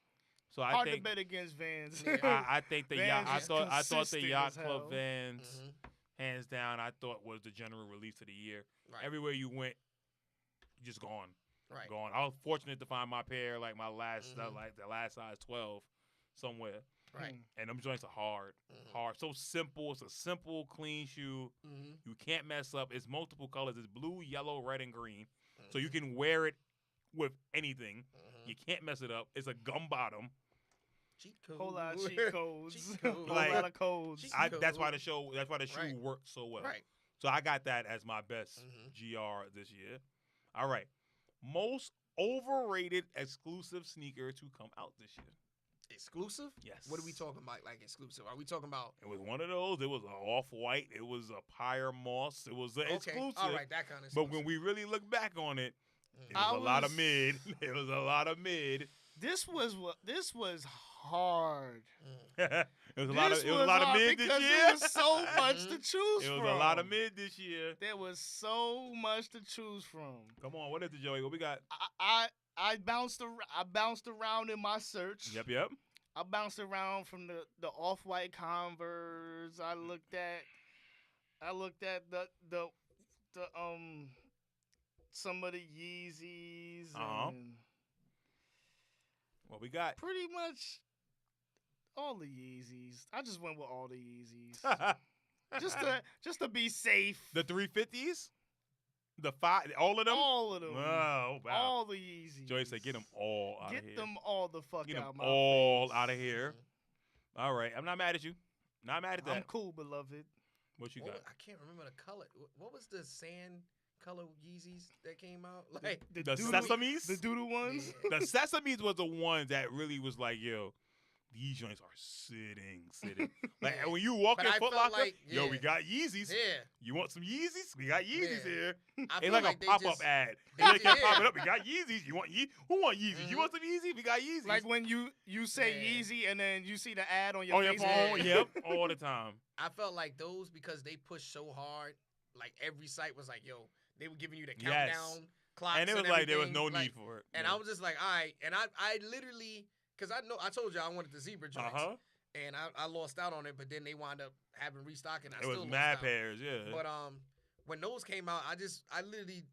So I hard think, to bet against Vans. I think the Vans I thought the Yacht as hell. Club Vans, hands down, I thought was the general release of the year. Right. Everywhere you went, just gone. Right. Gone. I was fortunate to find my pair, like my last, like the last size 12, somewhere. Right. And them joints are hard. Hard. So simple. It's a simple, clean shoe. You can't mess up. It's multiple colors. It's blue, yellow, red, and green. So you can wear it with anything. You can't mess it up. It's a gum bottom. Cheat codes. Whole lot of cheat codes. Cheat codes. Whole lot of codes. That's why the shoe worked so well. Right. So I got that as my best GR this year. All right. Most overrated exclusive sneaker to come out this year. Exclusive? Yes. What are we talking about, like exclusive? Are we talking about? It was one of those. It was an Off-White. It was a Pyre Moss. It was an exclusive. All right, that kind of But when we really look back on it, it was a lot of mid. It was a lot of mid. This was hard. It was a lot of mid this year. There was so much to choose from. It was a lot of mid this year. There was so much to choose from. Come on, what is it, Joey? What we got? I bounced around in my search. Yep. I bounced around from the Off-White Converse. I looked at the some of the Yeezys and what we got? pretty much all the Yeezys. I just went with all the Yeezys. just to be safe. The 350s? The 5, all of them? All of them. Oh, wow. All the Yeezys. Joey said, get them all out of here. Get them all the fuck Get out them my all face. out of here. All right. I'm not mad at you. Not mad at that. I'm cool, beloved. What you got? I can't remember the color. What was the sand color Yeezys that came out? Like The Sesames? The doodle ones? Yeah. The Sesames was the one that really was like, yo, these joints are sitting. Like, and when you walk in Foot Locker, yo, we got Yeezys. Yeah. You want some Yeezys? We got Yeezys here. I It's feel like a pop-up ad. They like kept popping up. We got Yeezys. You want Who want Yeezys? You want some Yeezys? We got Yeezys. Like when you say Yeezy and then you see the ad on your Facebook. phone. Yep, all the time. I felt like those because they pushed so hard. Like every site was like, yo, they were giving you the countdown clocks. And it was like there was no need for it. And I was just like, all right. And I literally, because I told you I wanted the zebra joints. And I lost out on it, but then they wound up having restocking. It was mad pairs, yeah. But when those came out, I literally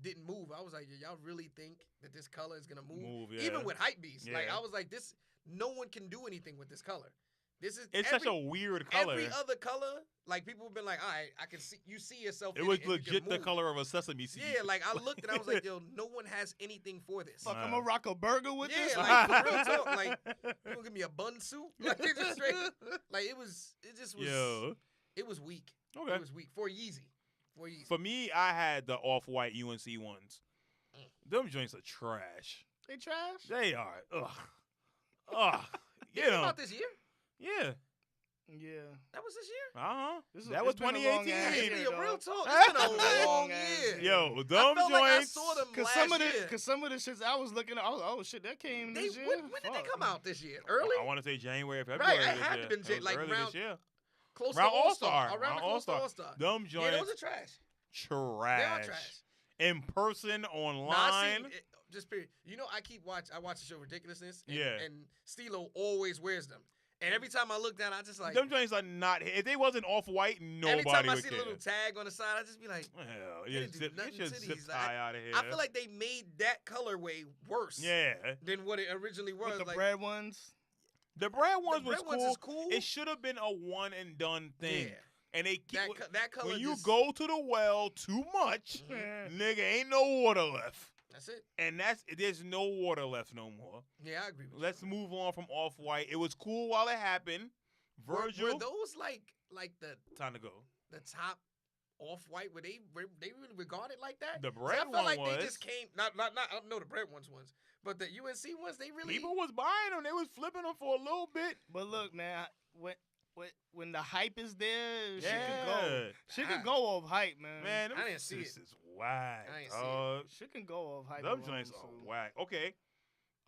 didn't move. I was like, y'all really think that this color is gonna move? Yeah. Even with Hypebeast, Yeah. like I was like, no one can do anything with this color. It's such a weird color. Every other color, like people have been like, all right, I can see yourself. It was legit the color of a sesame seed. Yeah, like I looked and I was like, yo, no one has anything for this. Fuck, I'm gonna rock a burger with this. Yeah, like for real talk, like you gonna give me a bun soup? Like it just straight, like it just was. Yo. It was weak. Okay. It was weak for Yeezy. For me, I had the Off-White UNC ones. Them joints are trash. They trash? They are. Ugh. They came out this year? Yeah. Yeah. That was this year? That was 2018. Real talk. It's been a long year. Yo, them joints. Like I saw them last year. Because some of the shits I was looking at, I was like, oh shit, that came this year. When did they come out this year? Early? I want to say January, February. Right, it had to been like around this year. Close around to All-Star. Around All Star. Them joints. Yeah, those are trash. Trash. They are trash. In person, online. Nah, just period. You know, I watch the show Ridiculousness. And, Yeah. And Stilo always wears them. And every time I look down, I just like them joints are not. If they wasn't Off-White, nobody every time I would see care. the little tag on the side, I just be like, hell, get your zip tie out of here. I feel like they made that colorway worse. Yeah. Than what it originally was. With the bread ones. The bread ones the was bread cool. ones is cool. It should have been a one and done thing. Yeah. And they keep that color. when you go to the well too much, nigga, ain't no water left. That's it. And there's no water left no more. Yeah, I agree with Let's move on from Off-White. It was cool while it happened. Virgil, were those like the time to go. The top Off-White, were they really regarded like that? The bread I felt one like was. they just came not I don't know the bread ones, but the UNC ones they really People was buying them. They was flipping them for a little bit. But look, man, when the hype is there, Yeah. shit could go. Shit could go off hype, man. Man, I didn't see it. This is whack. I ain't see it. Shit can go off hype. Them joints are whack. Okay.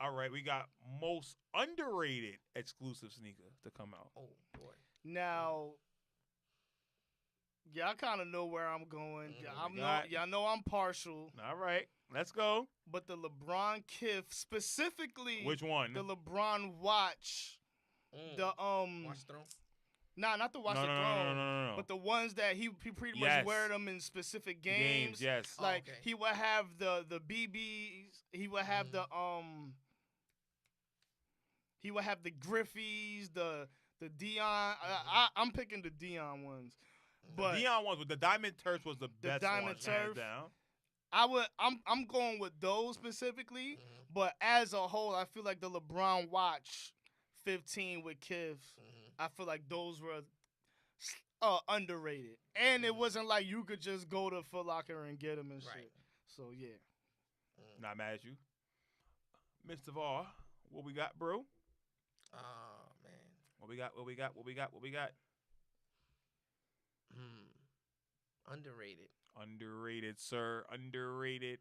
All right, we got most underrated exclusive sneaker to come out. Oh boy. Now, y'all kind of know where I'm going. Y'all know I'm partial. All right, let's go. But the LeBron Kith, specifically, Which one? The LeBron watch. The Watch Throne. Nah, not the watch the throne. No. But the ones that he pretty much wear them in specific games. Yes. Like he would have the BBs. He would have He would have the Griffies, the Dion. I'm picking the Dion ones. But the Dion ones with the Diamond Turf was the best Diamond one, Turf. hands down. I'm going with those specifically. But as a whole, I feel like the LeBron watch 15 with Kith. I feel like those were underrated. And it wasn't like you could just go to Foot Locker and get them and shit. So, yeah. Not mad at you. Mr. Var, what we got, bro? Oh, man. What we got? Underrated, sir. Underrated.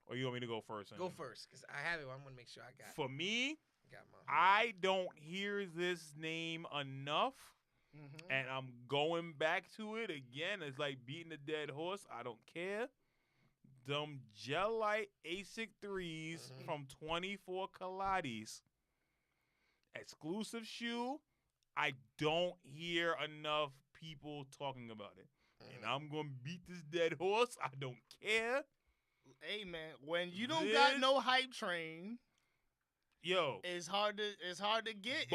Or you want me to go first? Go first, because I have it. I'm going to make sure I got it. For me, Got my I don't hear this name enough. And I'm going back to it again. It's like beating a dead horse. I don't care. Them Gelite ASIC 3s from 24 Kalates. Exclusive shoe. I don't hear enough people talking about it. And I'm going to beat this dead horse. I don't care. Hey, man, when you don't got no hype train, yo, it's hard to get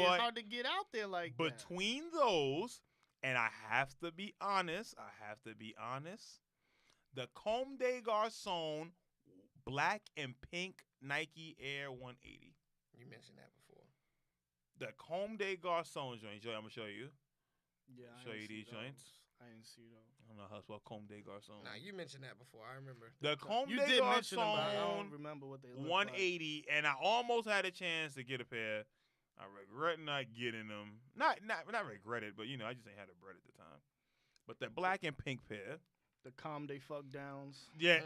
out there like that. Between those, and I have to be honest, the Comme des Garçons black and pink Nike Air 180. You mentioned that before. The Comme des Garçons joints. I'm gonna show you. Yeah, show you these joints. I didn't see those. I don't know how to spell Comme des Garçons. Nah, you mentioned that before. I remember. The Comme you des did mention them, but I Garçons don't remember what they look 180, and I almost had a chance to get a pair. I regret not getting them. Not regret it, but I just ain't had the bread at the time. But the black and pink pair. The Comme des Fuck Downs. Yeah.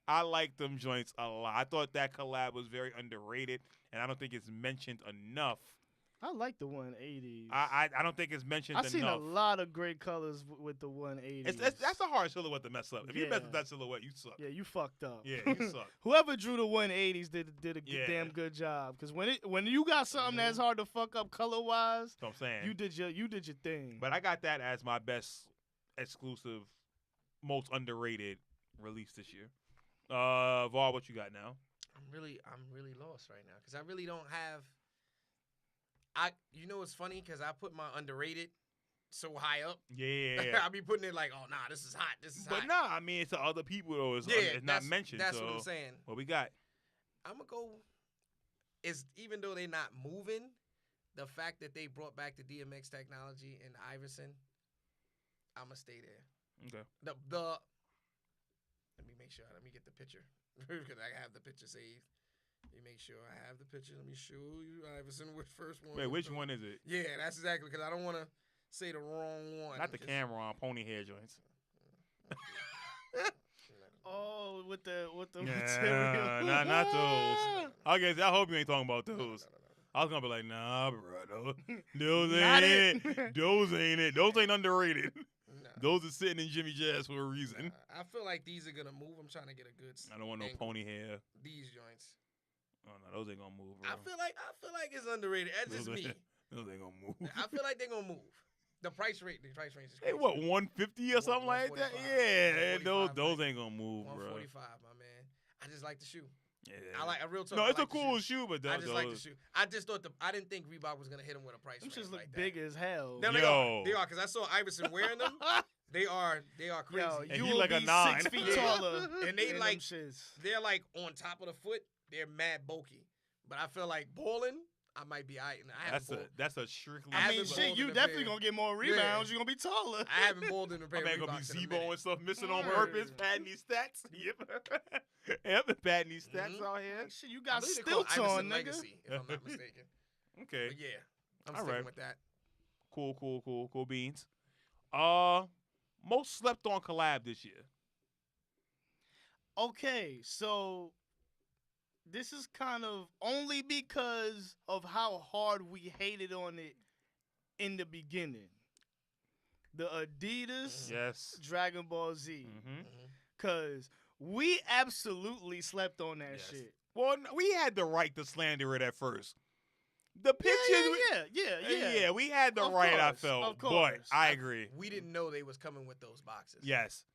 I like them joints a lot. I thought that collab was very underrated, and I don't think it's mentioned enough. I like the 180s. I don't think it's mentioned enough. I've seen a lot of great colors with the 180s. That's a hard silhouette to mess up. If you mess with that silhouette, you suck. Yeah, you fucked up. Yeah, you suck. Whoever drew the 180s did a damn good job. Because when you got something that's hard to fuck up color wise, I'm saying you did your thing. But I got that as my best exclusive, most underrated release this year. Var, what you got now? I'm really lost right now because I really don't have. It's funny because I put my underrated so high up. Yeah. I be putting it like, oh nah, this is hot. But nah, I mean, it's to other people though. It's not mentioned. That's what I'm saying. What we got? I'm gonna go. Even though they're not moving, the fact that they brought back the DMX technology and Iverson, I'm gonna stay there. Okay. Let me make sure. Let me get the picture because I have the picture saved. Let me make sure I have the picture. Let me show you Iverson with first one. Wait, which one is it? Yeah, that's exactly because I don't want to say the wrong one. Not the Cameron pony hair joints. Oh, with the material. Not those. I hope you ain't talking about those. No. I was gonna be like, nah, bro, those ain't it. Those ain't it. Those ain't underrated. No. Those are sitting in Jimmy Jazz for a reason. I feel like these are gonna move. I'm trying to get a good. I don't want no pony hair. These joints. Oh no, those ain't gonna move, bro. I feel like it's underrated. That's just me. Those ain't gonna move. I feel like they're gonna move. The price range is crazy. Hey, what, 150 or something like that? Yeah, those ain't gonna move, 145, bro. 145, my man. I just like the shoe. Yeah. I like a real talk. No, it's a cool shoe, but I just like the shoe. I just thought I didn't think Reebok was gonna hit him with a price. Them just look like big as hell. No, they are because I saw Iverson wearing them. They are crazy. Yo, and you like a 9. 6 feet taller, and they like they're like on top of the foot. They're mad bulky, but I feel like balling. I might be that's a strictly. I mean, shit, you definitely gonna get more rebounds. You're gonna be taller. I haven't balled in a pair. I'm gonna be Zebo and stuff missing on purpose, padding these stats. Yep, padding these stats out here. Shit, you got stilts on, nigga. Legacy, if I'm not mistaken. Okay. But yeah. I'm sticking with that. Cool beans. Most slept on collab this year. Okay, so this is kind of only because of how hard we hated on it in the beginning. The Adidas Dragon Ball Z. Because we absolutely slept on that shit. Well, we had the right to slander it at first. The pictures, yeah. We had the right, I felt, but I agree. We didn't know they was coming with those boxes. Yes.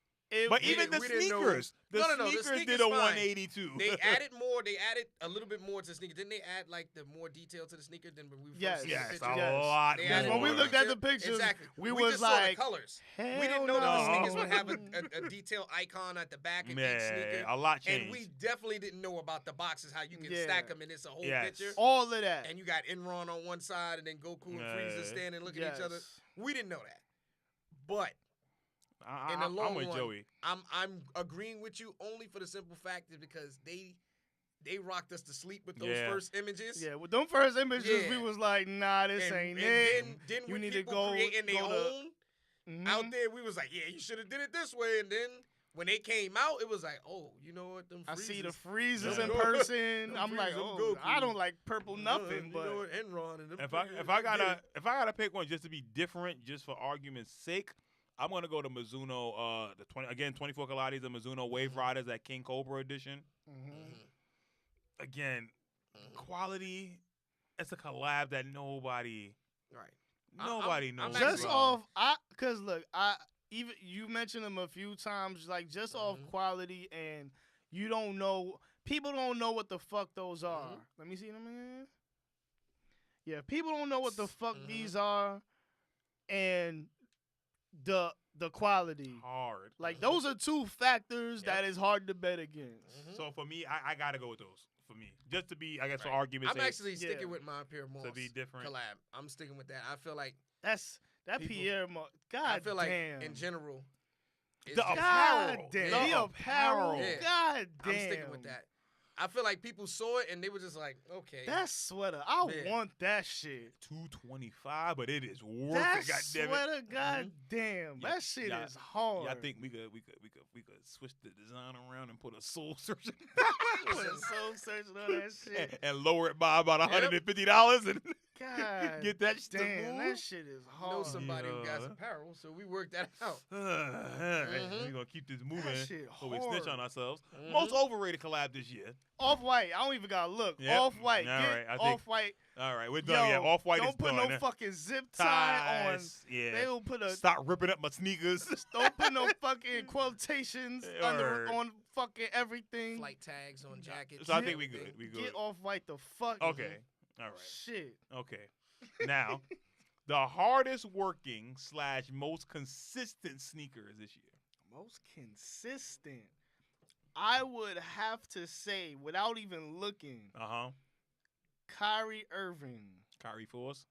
But even the sneakers, the sneakers did a 182. They added more. They added a little bit more to the sneaker. Didn't they add like the more detail to the sneaker than when we first seen the picture? A lot more. When we looked at the pictures, we was just like, saw the colors. We didn't know that the sneakers would have a detailed icon at the back of each sneaker. A lot changed. And we definitely didn't know about the boxes, how you can stack them and it's a whole picture. All of that. And you got Enron on one side and then Goku and Frieza standing looking at each other. We didn't know that. But in the long run, Joey. I'm agreeing with you only for the simple fact is because they rocked us to sleep with those first images. Yeah, with them first images, we was like, nah, this ain't it. Then you need to go creating their own out there. We was like, yeah, you should have did it this way. And then when they came out, it was like, oh, you know what? Them Friezas, I see the Friezas in person. I'm like, oh, I don't like purple nothing. But you know what? Enron and if I gotta pick one just to be different, just for argument's sake. I'm gonna go to Mizuno. 24 Kalades and Mizuno Wave Riders, that King Cobra edition. Again, quality. It's a collab that nobody knows. Just cause look, even you mentioned them a few times, like just off quality, and you don't know. People don't know what the fuck those are. Let me see them again. Yeah, people don't know what the fuck these are, and the quality hard. Like those are two factors that is hard to bet against. So for me, I gotta go with those. For me, just to be, I guess, for argument's sake. I'm actually sticking with my Pierre Moss to be different collab. I'm sticking with that. I feel like that Pierre Moss. God damn. I feel like in general, the apparel. The apparel. Yeah. God damn. I'm sticking with that. I feel like people saw it and they were just like, okay. That sweater, I want that shit. $225, but it is worth that it. God damn it. Sweater, god damn, that shit is hard. Yeah, I think we could switch the design around and put a soul search. Put a soul search on that shit and lower it by about $150 and God get that shit. Damn, that shit is hard. Know somebody who got apparel, so we worked that out. We're gonna keep this moving so we snitch on ourselves. Mm-hmm. Most overrated collab this year. Off-White. I don't even gotta look. Yep. Off-White. All right, Off-White. All right, we're done. Yeah, Off-White is done. Don't put no fucking zip tie on. Yeah. They will put a. Stop ripping up my sneakers. Don't put no fucking quotations on fucking everything. Flight tags on jackets. So I think we good. We good. Get Off-White the fuck. Okay. All right. Shit. Okay. Now, the hardest working / most consistent sneakers this year. Most consistent. I would have to say, without even looking, Kyrie Irving. Kyrie 4s?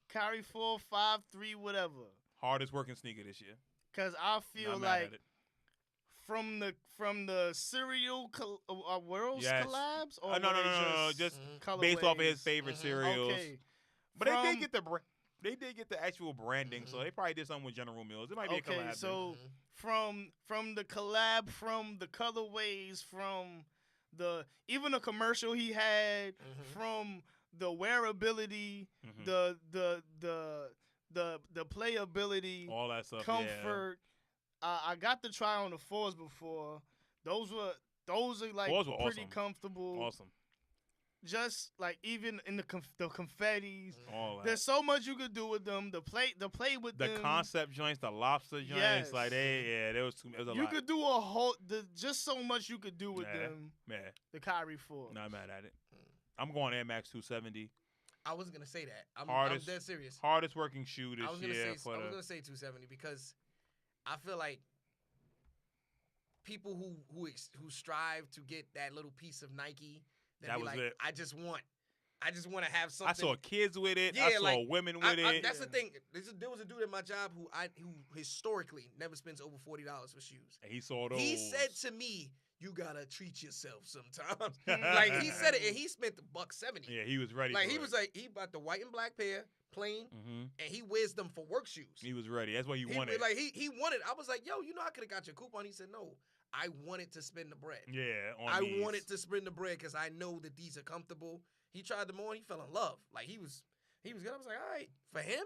Kyrie 4, 5, 3, whatever. Hardest working sneaker this year. Because I feel like from the cereal Worlds collabs? Or no. Just based off of his favorite cereals. Okay. But they did get the actual branding, so they probably did something with General Mills. It might be a collab. Okay, so from the collab, from the colorways, from even the commercial he had, from the wearability, the playability, all that stuff, comfort. Yeah. I got to try on the 4s before. Those are like pretty comfortable. Awesome. Just like even in the confettis, all that. There's so much you could do with them. The play with them. The concept joints, the lobster joints, like there was a lot. You could do just so much you could do with them. Man, the Kyrie 4. Not mad at it. I'm going Air Max 270. I wasn't gonna say that. I'm dead serious. Hardest working shoe this year. I was gonna say 270 because I feel like people who strive to get that little piece of Nike. That was it. I just want to have something. I saw kids with it. Yeah, I saw women with it. That's the thing. There was a dude at my job who historically never spends over $40 for shoes. And he saw those. He said to me, you gotta treat yourself sometimes. Like he said it, and he spent $170. Yeah, he was ready. Like for he it. was like he bought the white and black pair, plain, and he wears them for work shoes. He was ready. That's what he wanted. Like he wanted. I was like, yo, I could have got your coupon. He said no. I wanted to spend the bread. Yeah, wanted to spend the bread because I know that these are comfortable. He tried them on. He fell in love. Like he was good. I was like, all right, for him,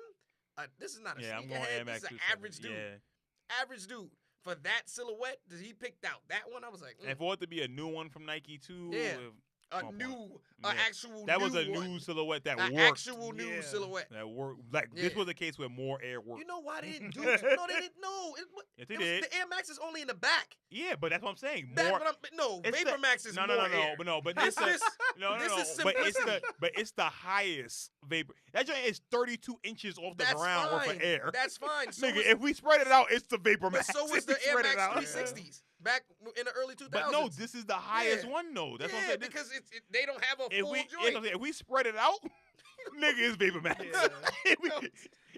this is not a sneakerhead. This is an average dude. Yeah. Average dude. For that silhouette that he picked out, that one, I was like, And for it to be a new one from Nike too. Yeah. Actual That was a one. new silhouette that An worked. actual new silhouette. That worked. Like this was a case where more air worked. You know why they didn't do it? No, they didn't. No, yes, they did. The Air Max is only in the back. Yeah, but that's what I'm saying. Vapor Max is no, more air. But This is simplicity. But it's the highest vapor. That joint is 32 inches off the ground worth of air. That's fine. So Nigga, if we spread it out, it's the Vapor Max. So was the Air Max 360s back in the early 2000s. But no, this is the highest one though. That's what I'm saying. Because they don't have a full joint. If we spread it out, nigga, it's Vapor Max.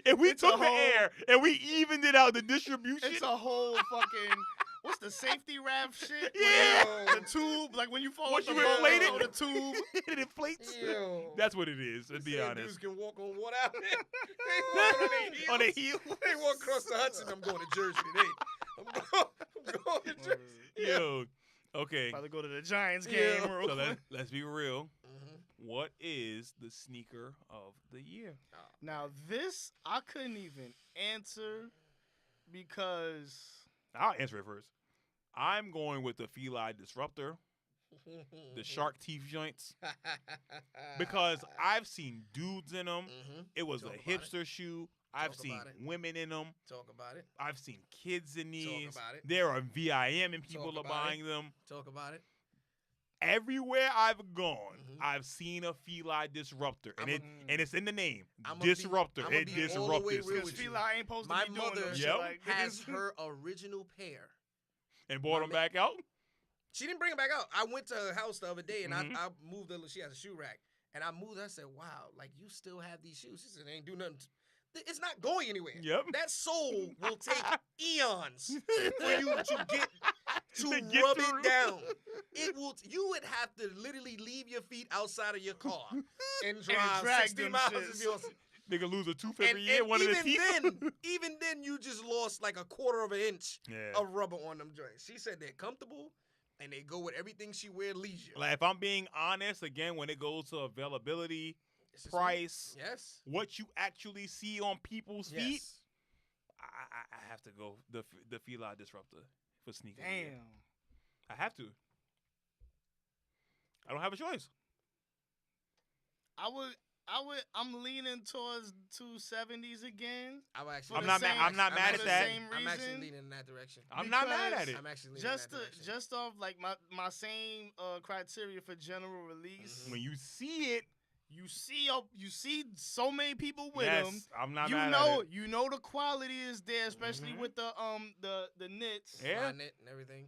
If we took the air and we evened it out, the distribution. It's a whole fucking. What's the safety wrap shit? Yeah. The tube, like when you fall off the you inflate it, the tube. It inflates. Yo. That's what it is, to be honest. Dudes can walk on water out there. On their heels. They walk across the Hudson. I'm going to Jersey today. I'm going to Jersey. Yo. Okay. About to go to the Giants game. So let's be real. What is the sneaker of the year? Now this I couldn't even answer because I'll answer it first. I'm going with the Feli Disruptor, the shark teeth joints, because I've seen dudes in them. It was a hipster shoe. I've seen women in them. Talk about it. I've seen kids in these. Talk about it. There are VIM and people are buying them. Talk about it. Everywhere I've gone, I've seen a Feli Disruptor, and it's in the name. Disruptor. It disrupted. Feli ain't supposed to My be doing mother like has her original pair. And brought them back out? She didn't bring them back out. I went to her house the other day, and I moved her. She has a shoe rack. And I moved her. I said, wow, like, you still have these shoes? She said, they ain't do nothing. It's not going anywhere. Yep. That sole will take eons for you to rub it down. It will. You would have to literally leave your feet outside of your car and drive 60 miles. Nigga lose a tooth every year. One of the teeth. Even then, you just lost like a quarter of an inch of rubber on them joints. She said they're comfortable and they go with everything she wear leisure. Like, if I'm being honest, again, when it goes to availability, price, what you actually see on people's feet, I have to go the Feli Disruptor for sneakers. Damn. I have to. I don't have a choice. I'm leaning towards 270s again. I'm not mad at that. I'm actually leaning in that direction. I'm not mad at it. I'm actually leaning in that direction. Just off like my same criteria for general release. When you see it, you see so many people with them. I'm not mad at it. You know the quality is there, especially with the knits. Fly knit and everything.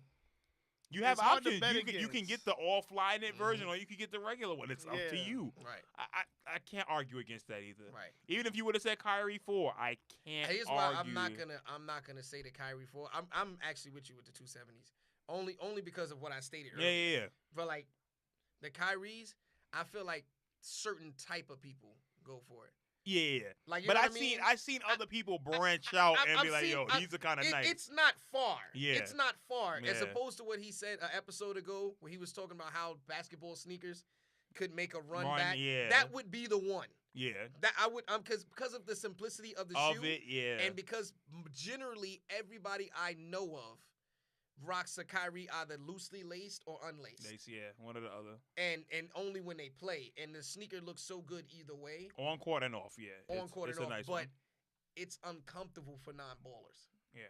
You have options. You can get the all fly knit version, or you can get the regular one. It's up to you. Right. I can't argue against that either. Right. Even if you would have said Kyrie 4, I can't. Here's why I'm not gonna say the Kyrie 4. I'm actually with you with the 270s. Only because of what I stated earlier. Yeah. But like the Kyries, I feel like certain type of people go for it. Yeah. Like, but I've seen other people branch out and be like, yo, these are kind of nice. It's not far. Yeah. It's not far. Yeah. As opposed to what he said an episode ago where he was talking about how basketball sneakers could make a run back. Yeah. That would be the one. Yeah. That I would because of the simplicity of the shoe. And because generally everybody I know of rocks a Kyrie either loosely laced or unlaced. One or the other. And only when they play. And the sneaker looks so good either way. On court and off, On court and off, nice but one. it's uncomfortable for non-ballers. Yeah.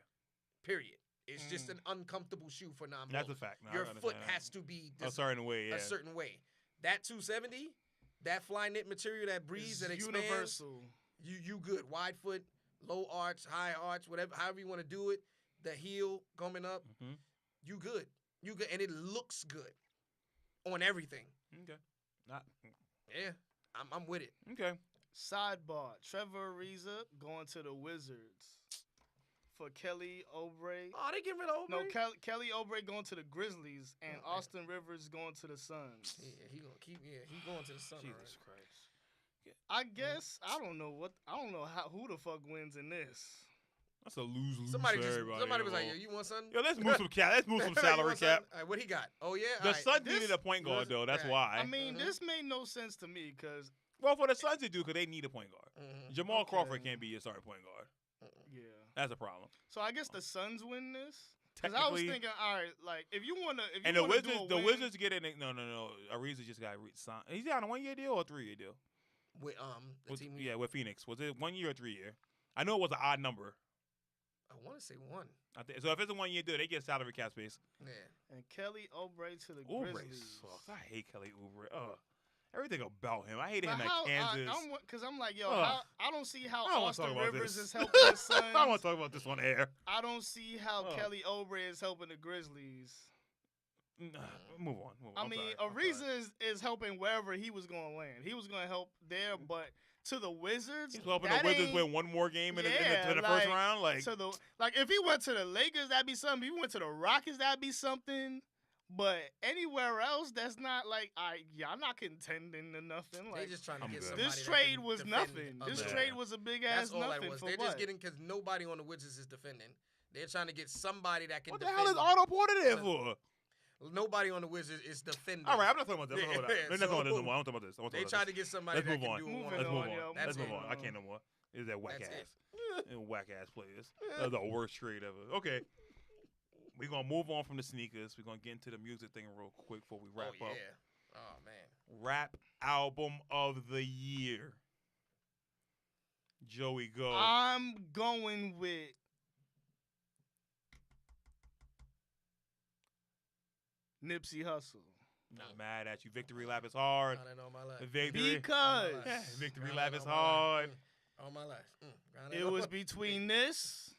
Period. It's just an uncomfortable shoe for non-ballers. That's a fact. No, your foot has to be a certain way. Yeah. A certain way. That 270, that fly knit material that breathes, that expands. Universal. You good. Wide foot, low arch, high arch, whatever, however you want to do it. The heel coming up. You good. You good. And it looks good on everything. Okay. Yeah. I'm with it. Okay. Sidebar. Trevor Ariza going to the Wizards for Kelly Oubre. Oh, they getting rid of Oubre? No, Kelly Oubre going to the Grizzlies, and Austin Rivers going to the Suns. Yeah, he gonna keep. Yeah, he going to the Suns. Jesus Christ. I guess I don't know who the fuck wins in this. That's a lose-lose. Somebody everybody was like, "Yo, you want something?" Yo, let's move some cap. Let's move some You salary want cap. something? All right, what he got? Oh yeah, The all right. Suns needed a point guard though. That's right. why. I mean, this made no sense to me because Well, for the Suns to do, because they need a point guard. Jamal Okay. Crawford can't be your starting point guard. yeah. That's a problem. So I guess the Suns win this. Because I was Technically, thinking, all right, like if you wanna, if you and the wanna Wizards, do a win, Wizards get in. No. Ariza just got signed. He's on a 1 year deal or a 3 year deal. With the team. Yeah, with Phoenix. Was it 1 year or 3 year? I know it was an odd number. I want to say one. I think so. If it's a 1 year deal, they get salary cap space. Yeah. and Kelly Oubre to the Oubre Grizzlies. sucks. I hate Kelly Oubre. Everything about him. I hated But him how, at Kansas. Because I'm like, yo, Ugh. I don't see how I don't wanna talk Austin about Rivers this. is helping the Suns. I don't want to talk about this on air. I don't see how Ugh. Kelly Oubre is helping the Grizzlies. Nah, move on. I mean, Ariza is helping wherever he was going to land. He was going to help there, but to the Wizards, He's helping that the Wizards ain't- win one more game in the Yeah, first round. Like, if he went to the Lakers, that'd be something. If he went to the Rockets, that'd be something. But anywhere else, that's not like y'all not contending to nothing. They Like just trying to I'm get good. somebody. this that trade can was defend nothing. other- This Yeah. trade was a big That's ass all that nothing was. for They're what? just getting because nobody on the Wizards is defending. They're trying to get somebody that can what the defend. hell is Otto Porter there for? Nobody on the Wizards is defending. All right, I'm not talking about this. Yeah, Let's not talk about this so- no more. I don't talk about this. I want to They talk tried about to this. get somebody Let's that move can on. do Moving one. Let's move on, on. yo. Let's That's move it. on. I can't no more. Is that whack That's ass? Whack ass players. That's the worst trade ever. Okay. We're going to move on from the sneakers. We're going to get into the music thing real quick before we wrap oh, up. yeah. Oh man. Rap album of the year. Joey, go. I'm going with Nipsey Hussle. Not mad at you. Victory lap is hard. Grinding all my life. Victory. Because Victory Grinding lap is all my life. hard. All my life. Grinding it all was my- between this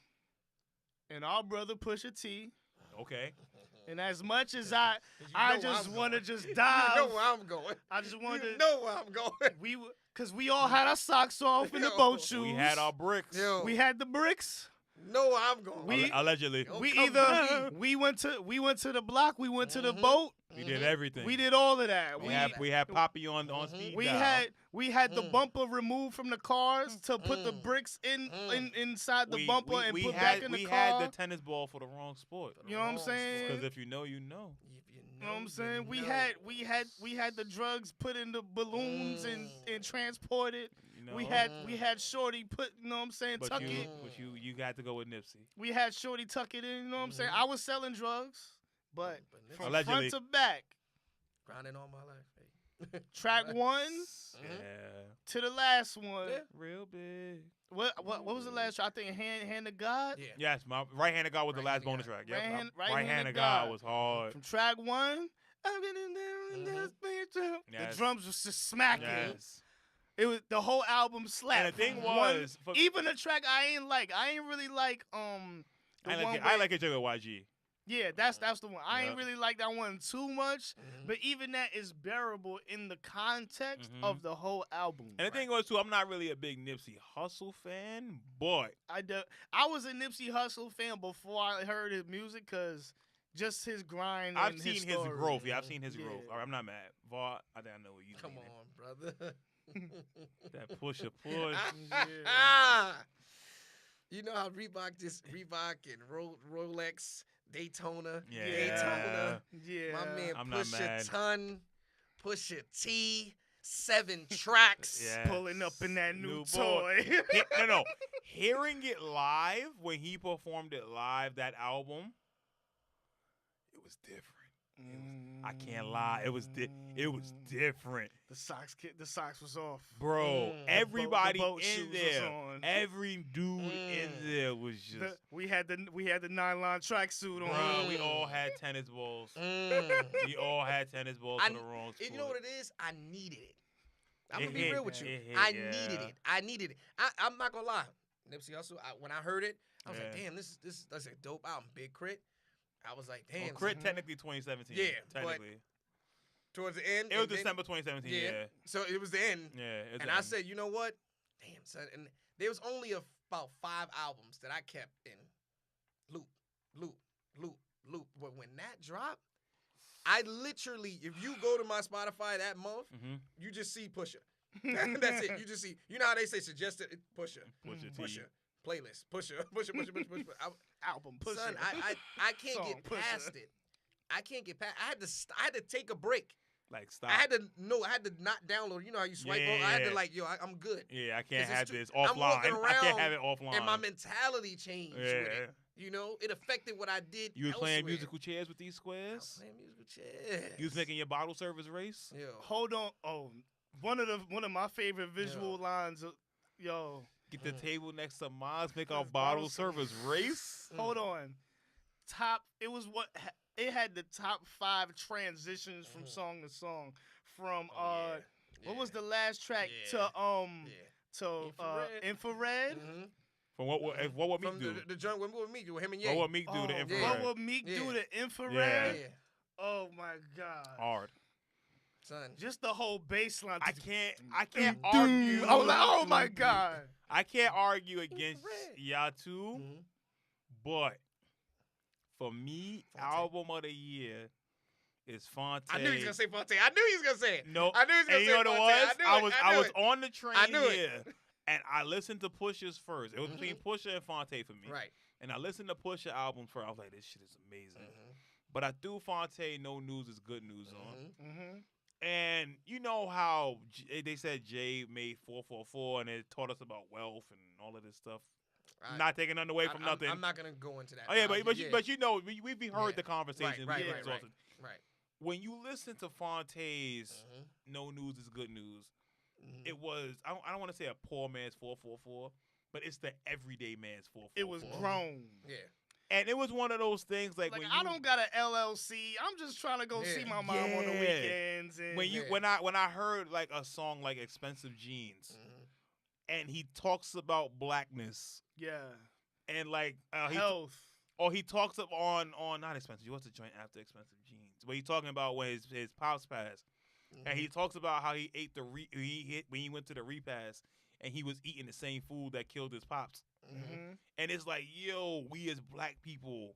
and our brother Pusha T. Okay. And as much as I You I know just I'm want to going. just You dive, know where I'm going. I just wanted You to, know where I'm going. because we all had our socks off in the Yo. boat shoes. We had our bricks. Yo, We had the bricks. know where I'm going. We- Allegedly. Don't We come either to me. we went to the block, we went to the Mhm. boat, We did everything. we did all of that. We had Poppy on Mhm. speed We dial. we had the Mm. bumper removed from the cars to put the Mm. bricks inside the We- bumper we- and we put had, back in the we car. had the tennis ball for the wrong sport. You know what I'm saying? Because if you know, you know. If you You know what I'm you saying? We know. had the drugs put in the balloons and transported. You know. We had Shorty put, you know what I'm saying, but tuck you, it. but you got to go with Nipsey. We had Shorty tuck it in, you know what I'm saying? Mhm. I was selling drugs, but Nipsey from Allegedly. front to back, grinding all my life. Hey. track Right. 1 Mhm. Yeah. to the last one. Yeah. Real big. What was the last track? I think Hand of God. Yeah. Yes, my right handed God was the Right last Hand of bonus God. track. Yep. Right hand- Right Right hand Hand of of God God. was hard. From track 1, I'm getting down in this picture. Yes. The drums was just smacking. Yes. It was the whole album slapped. And the thing From was, one, even the track I ain't really like the I one like where- I like it with YG. Yeah, that's the one. I ain't Yeah. really like that one too much, Mhm. but even that is bearable in the context Mhm. of the whole album. And the thing was too, I'm not really a big Nipsey Hussle fan, but I was a Nipsey Hussle fan before I heard his music because just his grind. I've and seen his his story. growth. Yeah, I've seen his Yeah. growth. All right, I'm not mad. Vaught, I think I know what you Come meaning. on, brother. That push. You know how Reebok and Rolex, Daytona, Yeah. Daytona. Yeah, My man I'm not Pusha mad. Ton, Pusha T, 7 tracks. Yeah. pulling up in that new New toy. No. Hearing it live when he performed it live, that album, it was different. I can't lie. It was different. The socks was off. Bro, Mm. everybody The boat in shoes was there, on. every dude in there was just. We had the nylon tracksuit on. Bro, we all had tennis balls. Mm. We all had tennis balls I- for the wrong sport. And you know what it is? I needed it. I'm It gonna be hit, real with you. it hit, I yeah. needed it. I'm not gonna lie. Nipsey Hussle. When I heard it, I was like, Yeah. damn, this is a dope album. Big Crit. I was like, damn. Well, Crit technically 2017. Yeah, but technically. towards the end. It was and then- December 2017. Yeah. So it was the end. Yeah. it's And the I end. said, you know what? Damn, son. And there was only about 5 albums that I kept in loop, loop, loop. But when that dropped, I literally, if you go to my Spotify that month, you just see Pusha. That's it. You just see. You know how they say suggested Pusha, Pusha, playlist, Pusha. Album Pusha. Son, I can't get past it. I can't get past. I had to take a break. Like stop. I had to not download. You know how you swipe on? I had to I'm good. Yeah, I can't have this offline. I'm walking around I can't have it offline. And my mentality changed with it. You know, it affected what I did. You was elsewhere. playing musical chairs with these squares? I was playing musical chairs. You was making your bottle service race? Yo. Hold on. Oh, one of my favorite visual lines. Yo. Get the table next to Maz, make our bottle service race? Hold on. It had the top 5 transitions from song to song. From what was the last track to Infrared? Mm-hmm. From what would Meek do? The joint what would Meek do? Him and Ye. What would Meek do to Infrared? What would Meek do to Infrared? Yeah. Oh my God. Hard. Son. Just the whole bass line. I can't argue. I was like, oh my God. I can't argue against Yatu, but for me, album of the year is Phonte. I knew he was gonna say Phonte. I knew he was gonna say it. No, I knew he was gonna say you know what it was? I was on the train here, and I listened to Pusha's first. It was between Pusha and Phonte for me. Right. And I listened to Pusha albums first. I was like, this shit is amazing. But I threw Phonte No News is Good News on. And you know how they said Jay made 444 and it taught us about wealth and all of this stuff. Not taking nothing away from nothing. I'm not gonna go into that. Oh yeah, but you know we've heard the conversation. Right. When you listen to Phonte's No News is Good News, it was I don't want to say a poor man's 444, but it's the everyday man's 444. It was grown. Yeah. And it was one of those things like when I don't got an LLC. I'm just trying to go see my mom on the weekends. And when I heard like a song like Expensive Jeans, and he talks about blackness, and like health, or he talks on not Expensive. What's the joint after Expensive Jeans? Where he's talking about when his pops passed, and he talks about how he ate when he went to the repast, and he was eating the same food that killed his pops. And it's like, yo, we as black people,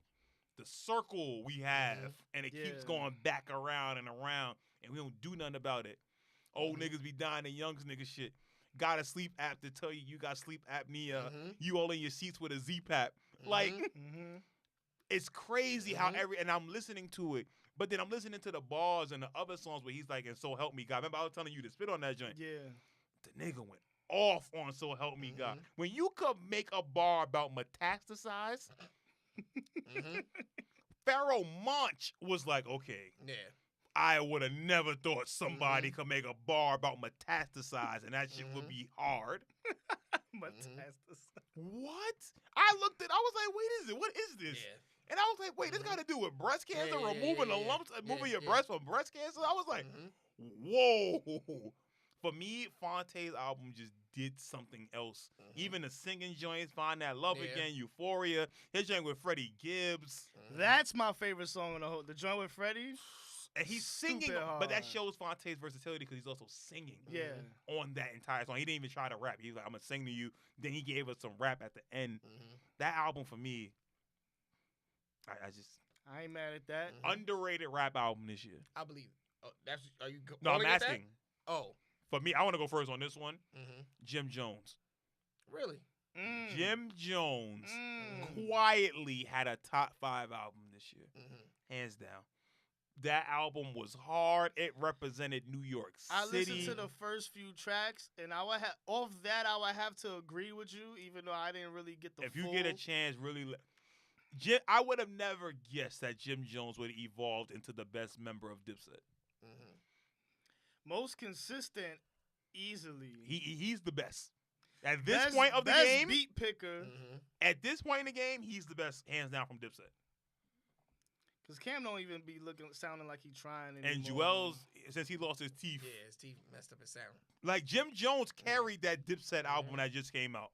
the circle we have, and it keeps going back around and around, and we don't do nothing about it. Old niggas be dying of young nigga shit. Got a sleep app to tell you got sleep apnea. You all in your seats with a Z-Pap. Like, it's crazy how and I'm listening to it, but then I'm listening to the bars and the other songs where he's like, and so help me God. Remember I was telling you to spit on that joint? Yeah. The nigga went off on So Help Me God. When you could make a bar about metastasize, Pharaoh Monch was like, okay, I would have never thought somebody could make a bar about metastasize, and that shit would be hard. Metastasize. What? I looked at, I was like, what is this? Yeah. And I was like, wait, this got to do with breast cancer, removing the lumps, moving your breast from breast cancer? I was like, whoa. For me, Phonte's album just did something else. Even the singing joints, Find That Love Again, Euphoria, his joint with Freddie Gibbs. That's my favorite song on the whole. The joint with Freddie. And he's singing, but that shows Phonte's versatility because he's also singing on that entire song. He didn't even try to rap. He was like, I'm going to sing to you. Then he gave us some rap at the end. That album for me, I ain't mad at that. Underrated rap album this year. I believe. Oh, are you? No, I'm asking. That? Oh. For me, I want to go first on this one. Jim Jones. Really? Jim Jones quietly had a top 5 album this year. Hands down. That album was hard. It represented New York City. I listened to the first few tracks, and I would have to agree with you, even though I didn't really get the If you get a chance, really... I would have never guessed that Jim Jones would have evolved into the best member of Dipset. Most consistent, easily. He's the best. At this point of the game, beat picker. At this point in the game, he's the best, hands down, from Dipset. Because Cam don't even be sounding like he's trying anymore. And Joel's, since he lost his teeth. Yeah, his teeth messed up his sound. Like, Jim Jones carried that Dipset album that just came out.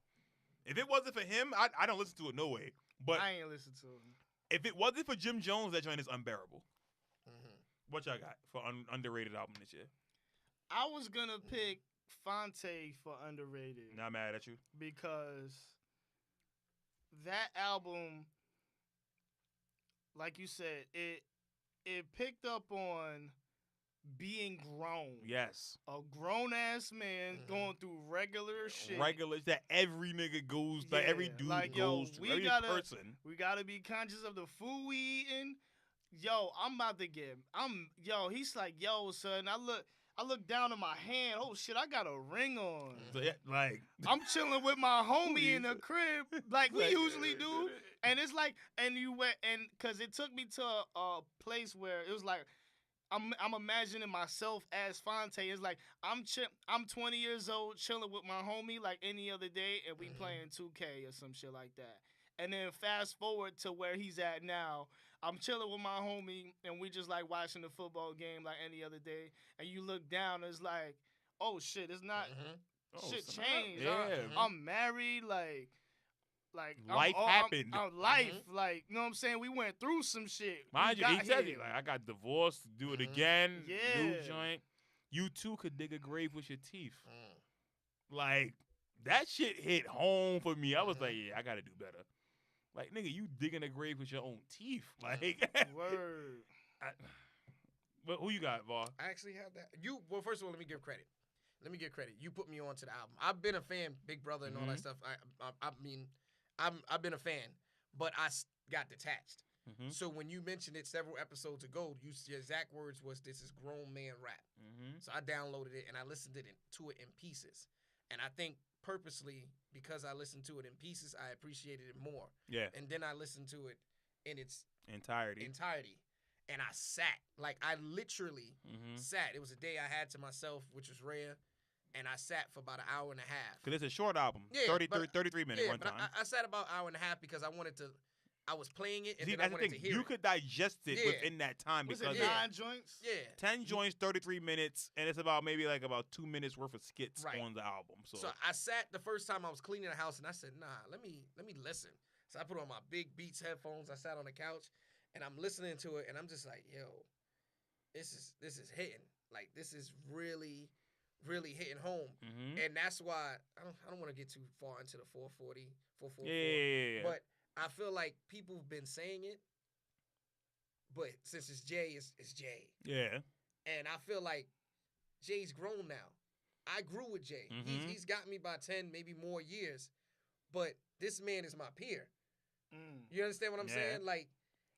If it wasn't for him, I don't listen to it no way. But I ain't listen to him. If it wasn't for Jim Jones, that joint is unbearable. What y'all got for underrated album this year? I was going to pick Phonte for underrated. Not mad at you. Because that album like you said, it picked up on being grown. Yes. A grown ass man going through regular shit. Regular that every nigga goes, like every dude goes through. Every person. We gotta be conscious of the food we eating. Yo, he's like, yo, son, I look down at my hand. Oh shit, I got a ring on. Like I'm chilling with my homie in the crib, like we usually do. And it's like, and you went, and cause it took me to a place where it was like, I'm imagining myself as Fonte. It's like I'm 20 years old, chilling with my homie like any other day, and we playing 2K or some shit like that. And then fast forward to where he's at now. I'm chilling with my homie, and we just like watching the football game like any other day. And you look down, it's like, oh shit, it's not. Shit changed. Yeah. I'm married, like life happened. Life, like, you know what I'm saying? We went through some shit. Mind you, he said it. Like, I got divorced, do it again. Yeah. New joint. You too could dig a grave with your teeth. Like, that shit hit home for me. I was like, yeah, I gotta do better. Like, nigga, you digging a grave with your own teeth. Like, word. But who you got, Var? I actually have that. Well, first of all, let me give credit. You put me on to the album. I've been a fan, Big Brother and all that stuff. I mean, I've been a fan, but I got detached. So when you mentioned it several episodes ago, your exact words was, "This is grown man rap." So I downloaded it and I listened to it in pieces. And I think purposely, because I listened to it in pieces, I appreciated it more. Yeah. And then I listened to it in its entirety. And I sat. Like, I literally sat. It was a day I had to myself, which was rare. And I sat for about an hour and a half. Because it's a short album. Yeah, 33 minutes one time. I sat about an hour and a half because I was playing it, and See, then I wanted to hear you it. could digest it within that time. Was because it 9 joints? Yeah. 10 joints, 33 minutes, and it's about maybe like about 2 minutes worth of skits on the album. So I sat the first time I was cleaning the house, and I said, nah, let me listen. So I put on my big Beats headphones. I sat on the couch, and I'm listening to it, and I'm just like, yo, this is hitting. Like, this is really, really hitting home. And that's why I don't want to get too far into the 440, 444. Yeah. But I feel like people have been saying it, but since it's Jay, it's Jay. Yeah. And I feel like Jay's grown now. I grew with Jay. He's got me by 10, maybe more years. But this man is my peer. You understand what I'm saying? Like,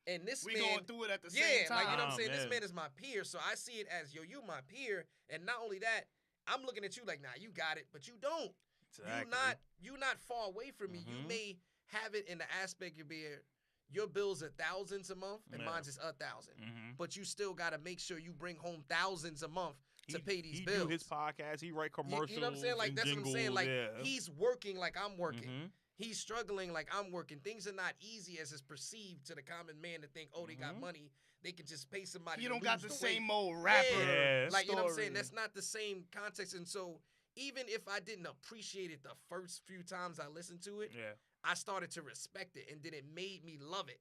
and this we man... We going through it at the same time. Like, you know what I'm saying? This man is my peer, so I see it as, yo, you my peer. And not only that, I'm looking at you like, nah, you got it, but you don't. Exactly. You're not far away from me. You may have it in the aspect of being, your bills are thousands a month and mine's is 1,000. But you still got to make sure you bring home thousands a month to pay these bills. He do his podcast. He write commercials. You know what I'm saying? Like, that's jingles, what I'm saying. Like, he's working like I'm working. He's struggling like I'm working. Things are not easy as is perceived to the common man to think, oh, they got money. They can just pay somebody. You don't to got the lose same weight. old rapper. Yeah. Like, you know what I'm saying? That's not the same context. And so even if I didn't appreciate it the first few times I listened to it, I started to respect it. And then it made me love it.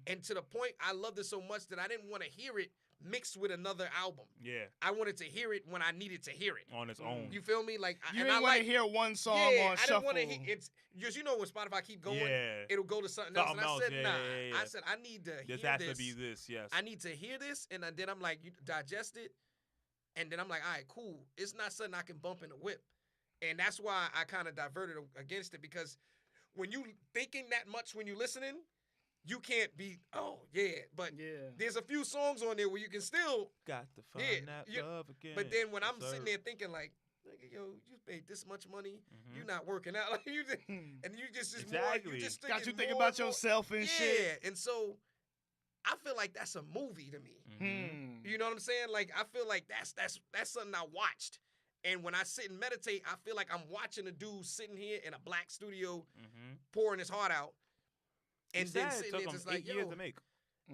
And to the point, I loved it so much that I didn't want to hear it mixed with another album. Yeah. I wanted to hear it when I needed to hear it. On its own. You feel me? Like, you didn't want to hear one song on shuffle. I didn't want to hear it's just, you know, when Spotify keep going, it'll go to something else. And I said, nah. I said, I need to hear this. This has to be this, yes. I need to hear this. And then I'm like, you digest it. And then I'm like, all right, cool. It's not something I can bump in the whip. And that's why I kind of diverted against it, because when you thinking that much when you listening, you can't be, oh, yeah. But there's a few songs on there where you can still. Got to find that love again. But then when I'm sitting there thinking like, yo, you paid this much money, you're not working out. Like, you just, and you just exactly. more, you just got you thinking about yourself and shit. Yeah, and so I feel like that's a movie to me. You know what I'm saying? Like, I feel like that's something I watched. And when I sit and meditate, I feel like I'm watching a dude sitting here in a black studio pouring his heart out. And then sitting there just like, 8 years to make.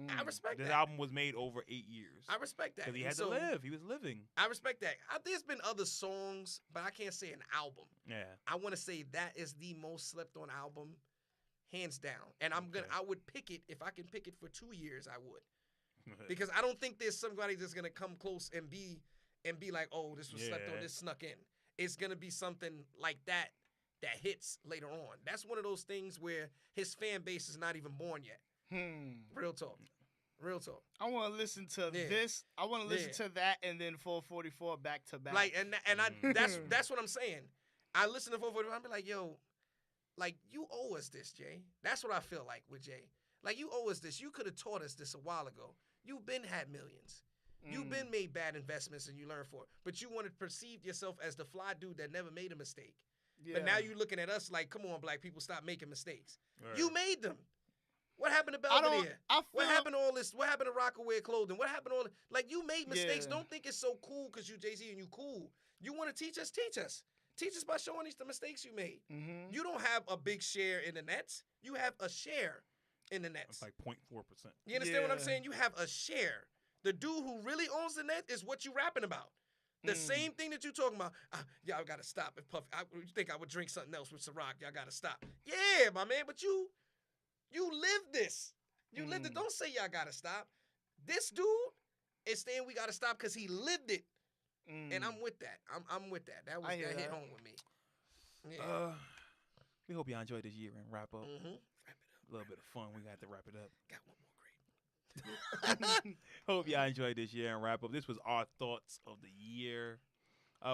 I respect that. This album was made over 8 years. I respect that. Because he had to live. He was living. I respect that. There's been other songs, but I can't say an album. Yeah. I want to say that is the most slept on album, hands down. And I would pick it, if I can pick it for 2 years, I would. Because I don't think there's somebody that's gonna come close and be like, oh, this was slept on, this snuck in. It's gonna be something like that hits later on. That's one of those things where his fan base is not even born yet. Real talk. Real talk. I want to listen to this. I want to listen to that, and then 444 back to back. Like, and that's what I'm saying. I listen to 444. I'm be like, yo, like you owe us this, Jay. That's what I feel like with Jay. Like you owe us this. You could have taught us this a while ago. You've been had millions. You've been made bad investments and you learned for it. But you want to perceive yourself as the fly dude that never made a mistake. Yeah. But now you looking at us like, come on, black people, stop making mistakes. Right. You made them. What happened to Belvedere? What happened to all this? What happened to Rockaway clothing? What happened to all like you made mistakes. Don't think it's so cool because you Jay-Z and you cool. You want to teach us? Teach us. Teach us by showing us the mistakes you made. You don't have a big share in the Nets. You have a share in the Nets. It's like 0.4%. You understand what I'm saying? You have a share. The dude who really owns the net is what you rapping about. The same thing that you talking about. Y'all got to stop. If Puff, you think I would drink something else with Ciroc? Y'all got to stop. Yeah, my man, but you lived this. You lived it. Don't say y'all got to stop. This dude is saying we got to stop because he lived it. And I'm with that. I'm with that. That hit home with me. Yeah. We hope y'all enjoyed this year and wrap up. Wrap it up. A little bit of fun. We got to wrap it up. Got one more great. Hope y'all enjoyed this year and wrap up. This was our thoughts of the year.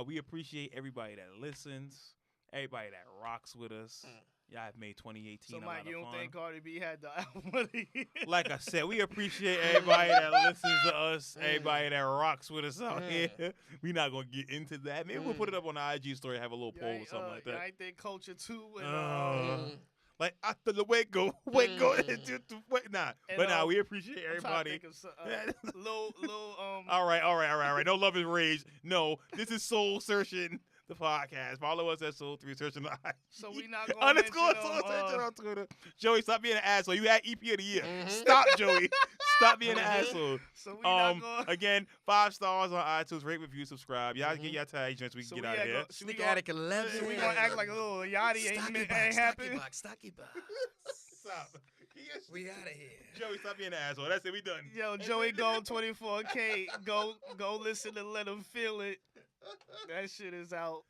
We appreciate everybody that listens, everybody that rocks with us. Y'all have made 2018 so, a Mike, lot of fun. you don't think Cardi B had the album of the year? Like I said, we appreciate everybody that listens to us, everybody that rocks with us out here. We're not going to get into that. Maybe we'll put it up on the IG story, have a little poll or something like that. I think Culture 2 like after the wait, nah. But we appreciate everybody. All right. No love and rage. No, this is Soul Searching, the podcast. Follow us at Soul 3 Searching the IG. So we not going to Soul Searching on Twitter. Joey, stop being an asshole. You had EP of the year. Stop, Joey. Stop being an asshole. So we not going. Again, 5 stars on iTunes. Rate, review, subscribe. Y'all get your tags so we can get out of here. Sneak Attic 11. So we gonna act like a little Yachty ain't happening. Stocky box. Stop. We out of here. Joey, stop being an asshole. That's it. We done. Yo, Joey Gold 24K. Go listen to Let Him Feel It. That shit is out.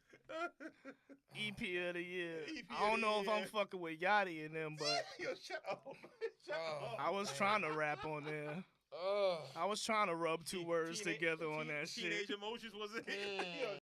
EP of the year. I don't know if I'm fucking with Yachty and them, but yo, shut up. I was trying to rap on there. I was trying to rub 2 words together on that shit. Teenage Emotions was it?